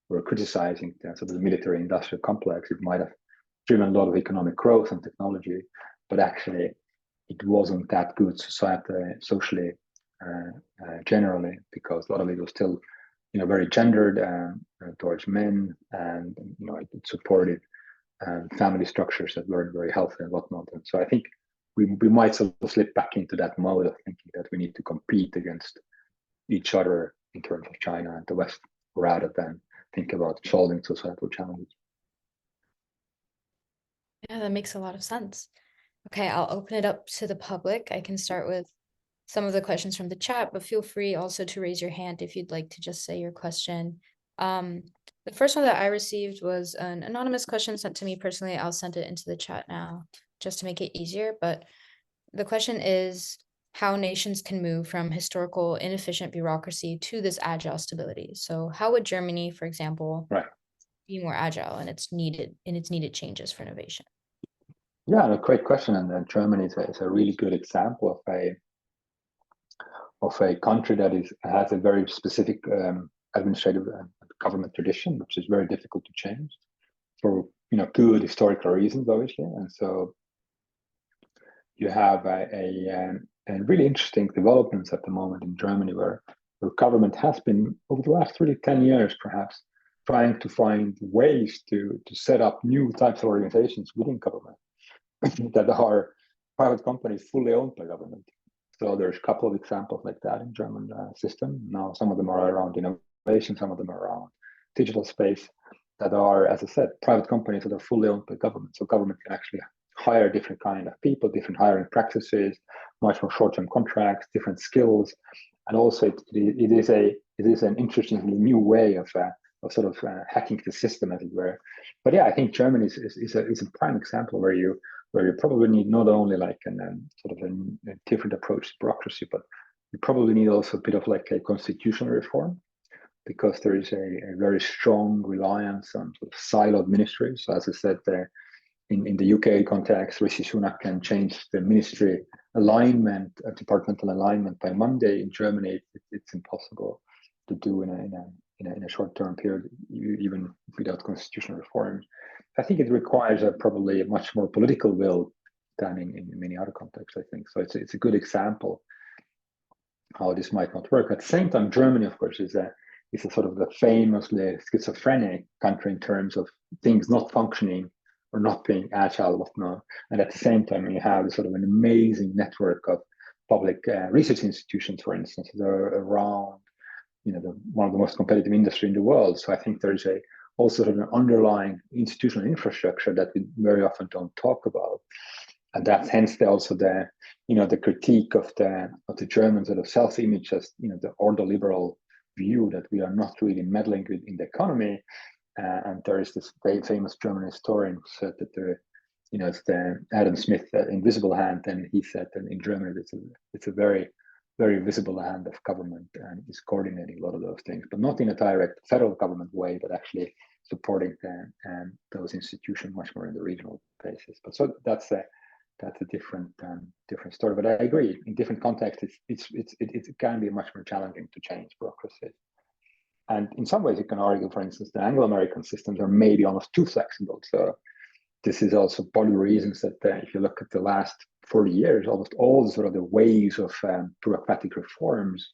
were criticizing sort of the military-industrial complex. It might have driven a lot of economic growth and technology, but actually it wasn't that good socially, generally, because a lot of it was still very gendered towards men, and it supported family structures that weren't very healthy and whatnot. And so I think we might sort of slip back into that mode of thinking that we need to compete against each other in terms of China and the West, rather than think about solving societal challenges. Yeah, that makes a lot of sense. Okay, I'll open it up to the public. I can start with some of the questions from the chat, but feel free also to raise your hand if you'd like to just say your question. The first one that I received was an anonymous question sent to me personally. I'll send it into the chat now just to make it easier. But the question is how nations can move from historical inefficient bureaucracy to this agile stability. So how would Germany, for example, be more agile in its needed changes for innovation? Yeah, a great question. And Germany is a really good example of a country that has a very specific administrative government tradition, which is very difficult to change for good historical reasons, obviously. And so you have a really interesting developments at the moment in Germany, where government has been over the last really 10 years, perhaps, trying to find ways to set up new types of organizations within government that are private companies fully owned by government. So there's a couple of examples like that in German system. Now, some of them are around innovation, some of them are around digital space, that are, as I said, private companies that are fully owned by government. So government can actually hire different kind of people, different hiring practices, much more short-term contracts, different skills, and also it is an interesting new way of sort of hacking the system, as it were. But yeah, I think Germany is a prime example where you probably need not only like sort of a different approach to bureaucracy, but you probably need also a bit of like a constitutional reform, because there is a very strong reliance on sort of siloed ministries. So as I said, in the UK context, Rishi Sunak can change the ministry alignment, departmental alignment by Monday. In Germany, it's impossible to do in a short-term period, even without constitutional reform. I think it requires probably a much more political will than in many other contexts, I think. So it's a good example how this might not work. At the same time, Germany, of course, is a sort of the famously schizophrenic country in terms of things not functioning or not being agile, whatnot. And at the same time, you have sort of an amazing network of public research institutions, for instance, that are around, one of the most competitive industry in the world. So I think there's also sort of an underlying institutional infrastructure that we very often don't talk about. And that's hence also the critique of the German sort of self-image as, the ordo-liberal view that we are not really meddling with in the economy. And there is this very famous German historian who said that it's the Adam Smith invisible hand, and he said that in Germany it's a very, very visible hand of government and is coordinating a lot of those things, but not in a direct federal government way, but actually supporting those institutions much more in the regional basis. But so that's a different story. But I agree, in different contexts, it can be much more challenging to change bureaucracy. And in some ways, you can argue, for instance, the Anglo-American systems are maybe almost too flexible. So this is also part of the reasons that if you look at the last 40 years, almost all the sort of the waves of bureaucratic reforms,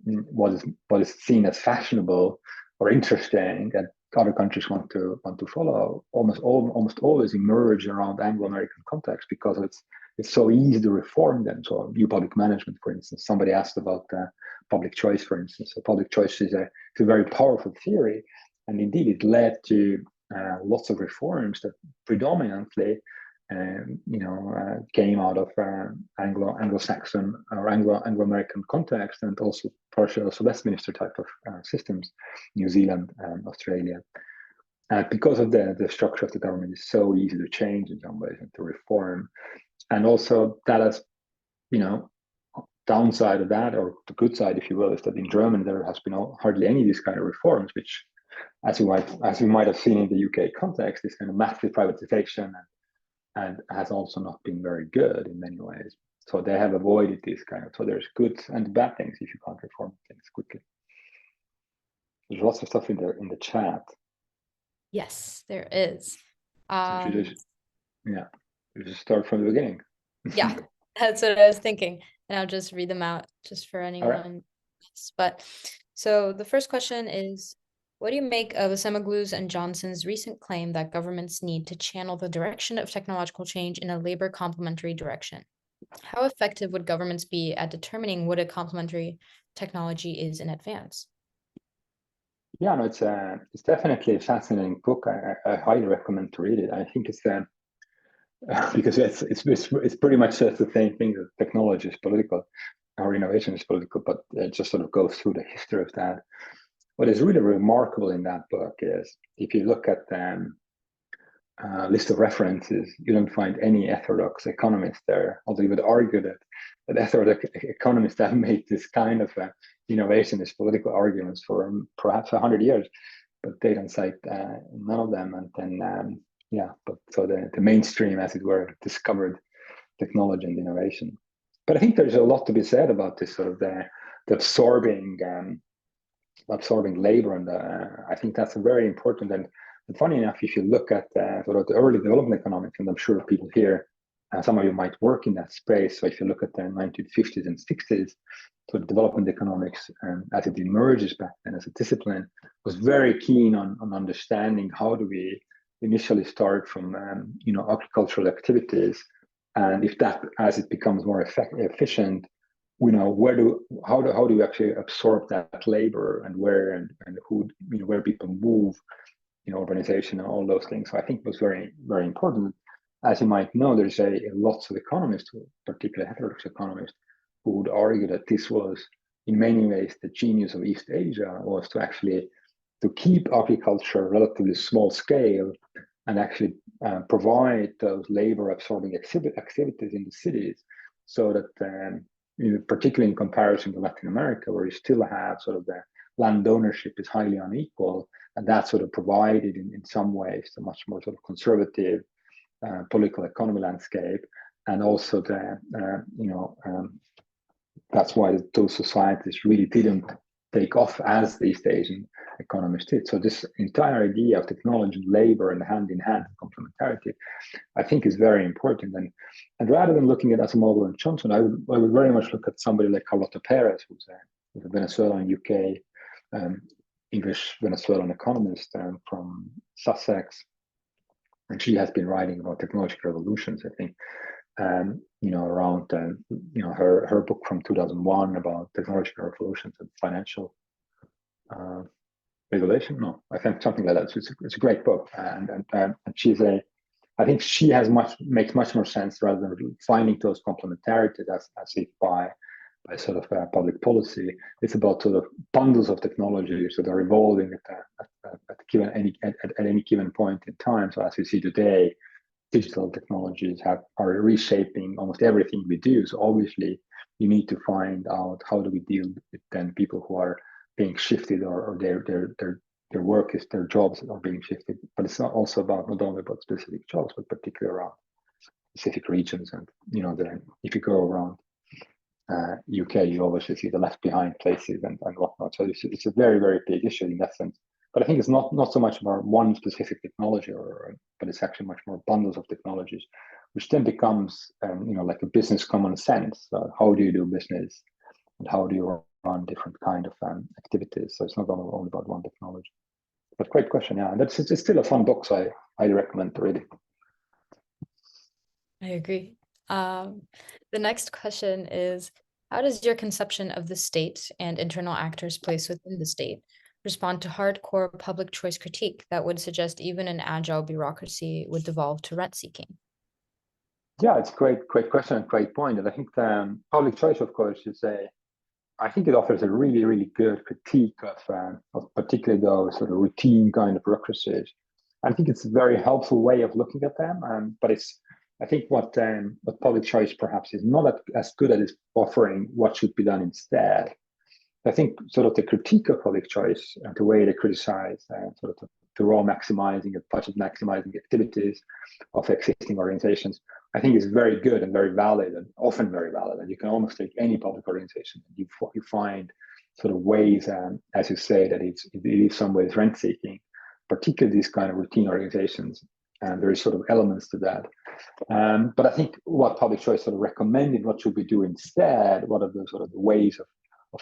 what is seen as fashionable or interesting, and other countries want to follow, almost always emerge around Anglo-American context, because it's so easy to reform them. So new public management, for instance, somebody asked about public choice, for instance. So public choice is a very powerful theory, and indeed it led to lots of reforms that predominantly came out of Anglo-Saxon or Anglo-American context, and also partially also Westminster type of systems, New Zealand and Australia. Because of the structure of the government is so easy to change in some ways and to reform. And also that has, downside of that, or the good side, if you will, is that in Germany there has been hardly any of these kind of reforms, which, as you might have seen in the UK context, is kind of massive privatization and has also not been very good in many ways. So they have avoided this kind of. So there's good and bad things if you can't reform things quickly. There's lots of stuff in the chat. Yes, there is. So you just start from the beginning. Yeah, that's what I was thinking. And I'll just read them out just for anyone else. But so the first question is, what do you make of Semaglu's and Johnson's recent claim that governments need to channel the direction of technological change in a labor complementary direction? How effective would governments be at determining what a complementary technology is in advance? Yeah, no, it's definitely a fascinating book. I highly recommend to read it. I think it's because it's pretty much just the same thing that technology is political or innovation is political, but it just sort of goes through the history of that. What is really remarkable in that book is if you look at the list of references, you don't find any orthodox economists there, although you would argue that orthodox economists have made this kind of innovationist political arguments for perhaps 100 years, but they don't cite none of them. And then, but so the mainstream, as it were, discovered technology and innovation. But I think there's a lot to be said about this sort of the absorbing labor, and I think that's very important. And funny enough, if you look at sort of the early development economics, and I'm sure people here, some of you might work in that space. So if you look at the 1950s and 60s, so development economics, as it emerges back then as a discipline, was very keen on understanding how do we initially start from agricultural activities, and if that, as it becomes more efficient, how do you actually absorb that labor, and where and who, where people move, urbanization and all those things. So I think it was very, very important. As you might know, there's lots of economists, particularly heterodox economists, who would argue that this was in many ways the genius of East Asia, was to actually keep agriculture relatively small scale and actually provide those labor absorbing activities in the cities, so that particularly in comparison to Latin America, where you still have sort of the land ownership is highly unequal, and that sort of provided in some ways a much more sort of conservative political economy landscape, and also the that's why those societies really didn't take off as the East Asian economies did. So this entire idea of technology, labor, and hand-in-hand complementarity, I think, is very important. And rather than looking at Asamoah and Johnson, I would very much look at somebody like Carlota Perez, who's a Venezuelan UK English Venezuelan economist from Sussex, and she has been writing about technological revolutions, I think. Around her book from 2001 about technological revolutions and financial regulation. No, I think something like that. So it's a great book, and she's I think she makes much more sense rather than finding those complementarities as if by sort of public policy. It's about sort of bundles of technologies that are evolving at any given point in time. So as we see today, digital technologies are reshaping almost everything we do. So obviously, you need to find out how do we deal with then people who are being shifted, or their work is their jobs are being shifted. But it's not only about specific jobs, but particularly around specific regions. And if you go around UK, you obviously see the left behind places and whatnot. So it's a very, very big issue in that sense. But I think it's not so much about one specific technology, but it's actually much more bundles of technologies, which then becomes like a business common sense. How do you do business, and how do you run different kind of activities? So it's not only about one technology. But great question, yeah. And it's still a fun book, so I highly recommend reading. I agree. The next question is, how does your conception of the state and internal actors placed within the state respond to hardcore public choice critique that would suggest even an agile bureaucracy would devolve to rent seeking? Yeah, it's a great question and great point. And I think public choice, of course, I think it offers a really, really good critique of particularly those sort of routine kind of bureaucracies. I think it's a very helpful way of looking at them. But I think what public choice perhaps is not as good at is offering what should be done instead. I think sort of the critique of public choice and the way they criticize sort of the raw maximizing and budget maximizing activities of existing organizations, I think is very good and very valid, and often very valid. And you can almost take any public organization and you find sort of ways, as you say, that it is some ways rent seeking, particularly these kind of routine organizations. And there is sort of elements to that. But I think what public choice sort of recommended, what should we do instead, what are the sort of the ways of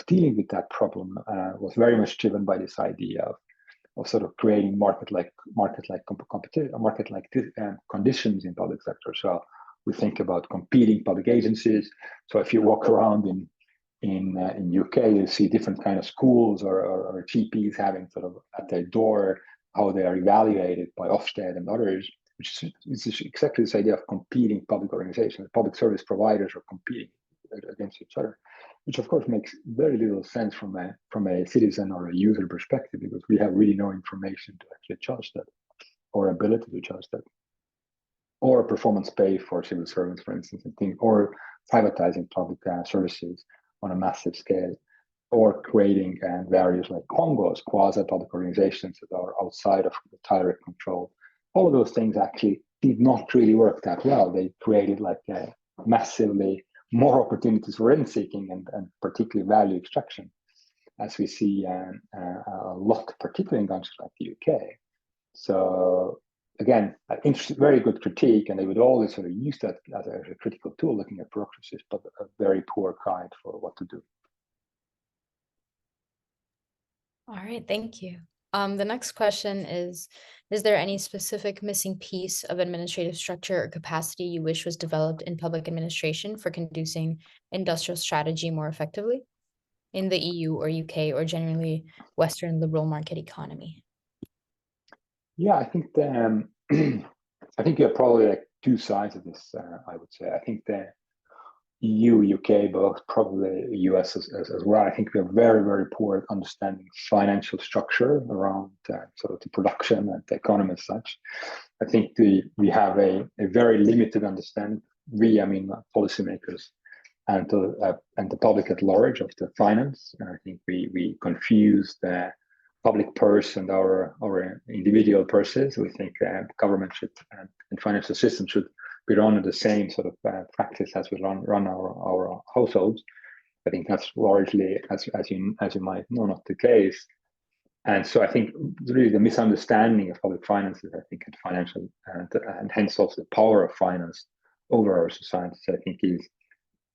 dealing with that problem, was very much driven by this idea of sort of creating market-like conditions in public sector. So we think about competing public agencies. So if you walk around in UK, you see different kind of schools or GPs having sort of at their door how they are evaluated by Ofsted and others, which is exactly this idea of competing public organizations. Public service providers are competing against each other, which of course makes very little sense from a citizen or a user perspective, because we have really no information to actually judge that, or ability to judge that, or performance pay for civil servants, for instance, or privatizing public services on a massive scale, or creating various like Congos, quasi-public organizations that are outside of the direct control. All of those things actually did not really work that well. They created like massively more opportunities for rent seeking and particularly value extraction, as we see a lot, particularly in countries like the UK. So again, very good critique, and they would always sort of use that as a critical tool looking at bureaucracies, but a very poor guide for what to do. All right, thank you. The next question is there any specific missing piece of administrative structure or capacity you wish was developed in public administration for conducing industrial strategy more effectively in the EU or UK or generally Western liberal market economy? Yeah, I think I think you have probably like two sides of this. I would say I think EU, UK, but probably US as well. I think we are very, very poor at understanding financial structure around sort of the production and the economy as such. I think we have a very limited understanding, I mean policymakers and the public at large of the finance. And I think we confuse the public purse and our individual purses. We think government should and financial system should be run in the same sort of practice as we run our households. I think that's largely, as you might know, not the case. And so I think really the misunderstanding of public finances, I think, and financial, and hence also the power of finance over our societies, I think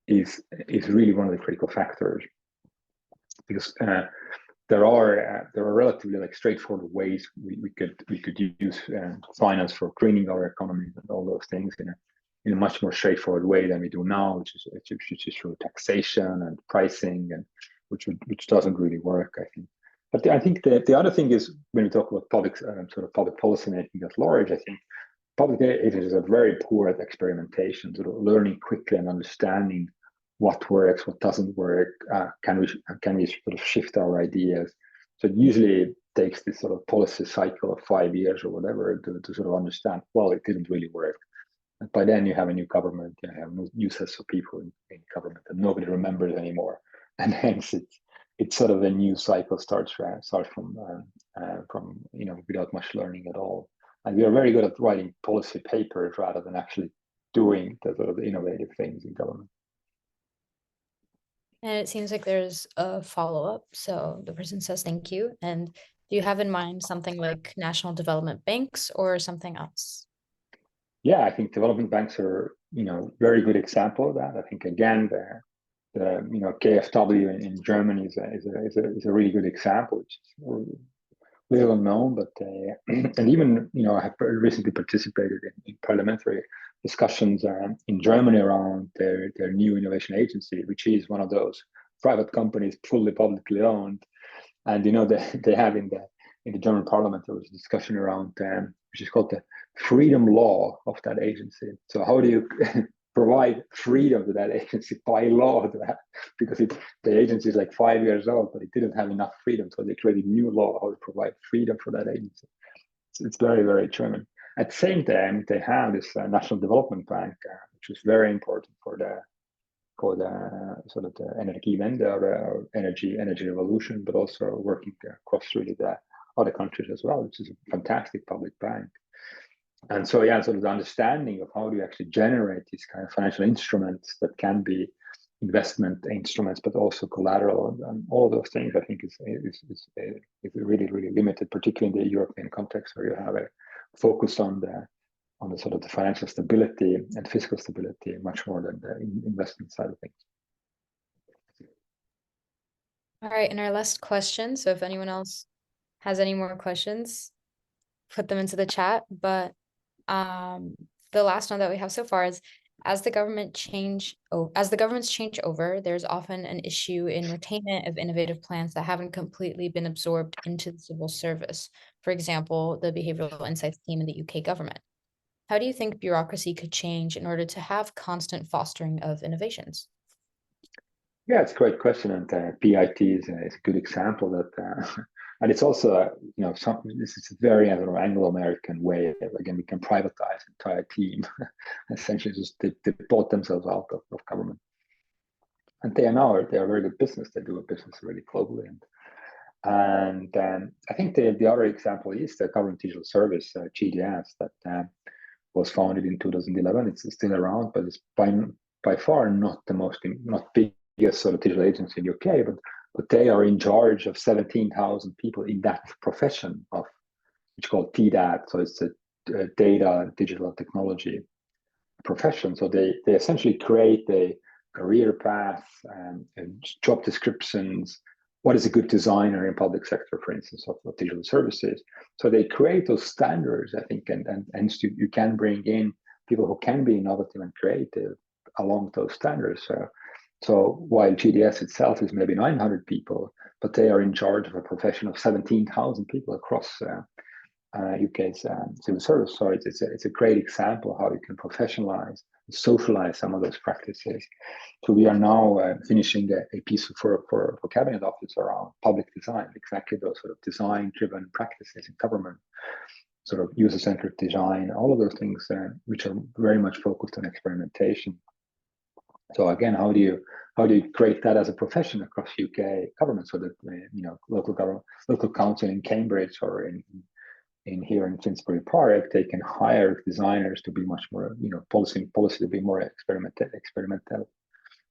is really one of the critical factors, because there are relatively like straightforward ways we could use finance for greening our economy and all those things in a much more straightforward way than we do now, which is through taxation and pricing, and which doesn't really work, I think. But I think the other thing is, when we talk about public sort of public policy making at large, I think public agencies are very poor at experimentation, sort of learning quickly and understanding what works, what doesn't work. Can we sort of shift our ideas? So it usually takes this sort of policy cycle of 5 years or whatever to sort of understand, well, it didn't really work. And by then you have a new government, you have new sets of people in government, and nobody remembers anymore. And hence it's sort of a new cycle starts from without much learning at all. And we are very good at writing policy papers rather than actually doing the sort of innovative things in government. And it seems like there's a follow-up. So the person says thank you. And do you have in mind something like national development banks or something else? Yeah, I think development banks are, very good example of that. I think again, the KfW in Germany is a really good example, which is little known, but and even I have recently participated in parliamentary discussions in Germany around their new innovation agency, which is one of those private companies fully publicly owned. And they have in the German parliament, there was a discussion around which is called the freedom law of that agency. So how do you provide freedom to that agency by law to that? Because the agency is like 5 years old, but it didn't have enough freedom, so they created new law how to provide freedom for that agency. It's very, very German. At the same time, they have this National Development Bank, which is very important for the sort of the Energiewende or energy revolution, but also working across really the other countries as well, which is a fantastic public bank. And so, yeah, sort of the understanding of how do you actually generate these kind of financial instruments that can be investment instruments, but also collateral and all of those things, I think is really, really limited, particularly in the European context, where you have a focus on the sort of the financial stability and fiscal stability much more than the investment side of things. All right, and our last question. So if anyone else has any more questions, put them into the chat. But the last one that we have so far is, as the governments change over, there's often an issue in retainment of innovative plans that haven't completely been absorbed into the civil service. For example, the behavioral insights team in the UK government. How do you think bureaucracy could change in order to have constant fostering of innovations? Yeah, it's a great question, and PIT is a good example that, and it's also this is a very Anglo-American way. Again, we can privatize an entire team, essentially just they bought themselves out of government, and they are very good business. They do a business really globally, and I think the other example is the Government Digital Service, GDS, that was founded in 2011. It's still around, but it's by far not biggest sort of digital agency in UK, but they are in charge of 17,000 people in that profession of which is called TDAT. So it's a data digital technology profession. So they essentially create a career path and job descriptions. What is a good designer in public sector, for instance, of digital services? So they create those standards, I think, and you can bring in people who can be innovative and creative along those standards. So while GDS itself is maybe 900 people, but they are in charge of a profession of 17,000 people across UK's civil service authority. It's a great example of how you can professionalize, socialize some of those practices. So we are now finishing a piece for Cabinet Office around public design, exactly those sort of design-driven practices in government, sort of user-centered design, all of those things which are very much focused on experimentation. So again, how do you create that as a profession across UK government, so that local council in Cambridge or in here in Finsbury Park, they can hire designers to be much more, policy to be more experimental,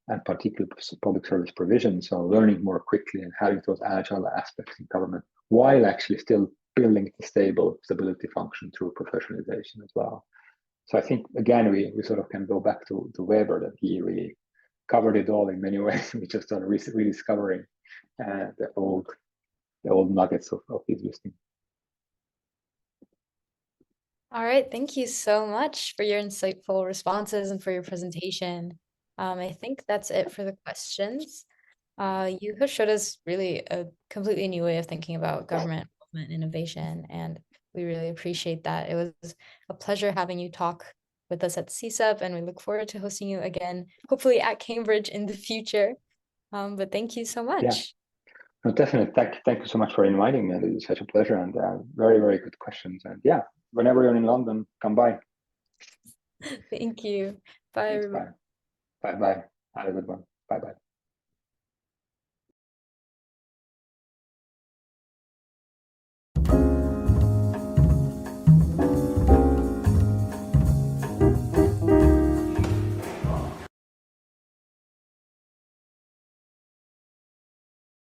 and particularly public service provision. So learning more quickly and having those agile aspects in government, while actually still building the stability function through professionalization as well. So I think, again, we sort of can go back to Weber, that he really covered it all in many ways. We just started rediscovering the old nuggets of his wisdom. All right, thank you so much for your insightful responses and for your presentation. I think that's it for the questions. You have showed us really a completely new way of thinking about government involvement and innovation, and we really appreciate that. It was a pleasure having you talk with us at CSUP, and we look forward to hosting you again, hopefully at Cambridge in the future. But thank you so much. Yeah. No, definitely. Thank you so much for inviting me. It was such a pleasure, and very, very good questions. And yeah, whenever you're in London, come by. Thank you. Bye, Thanks, everybody. bye. Bye. Have a good one. Bye.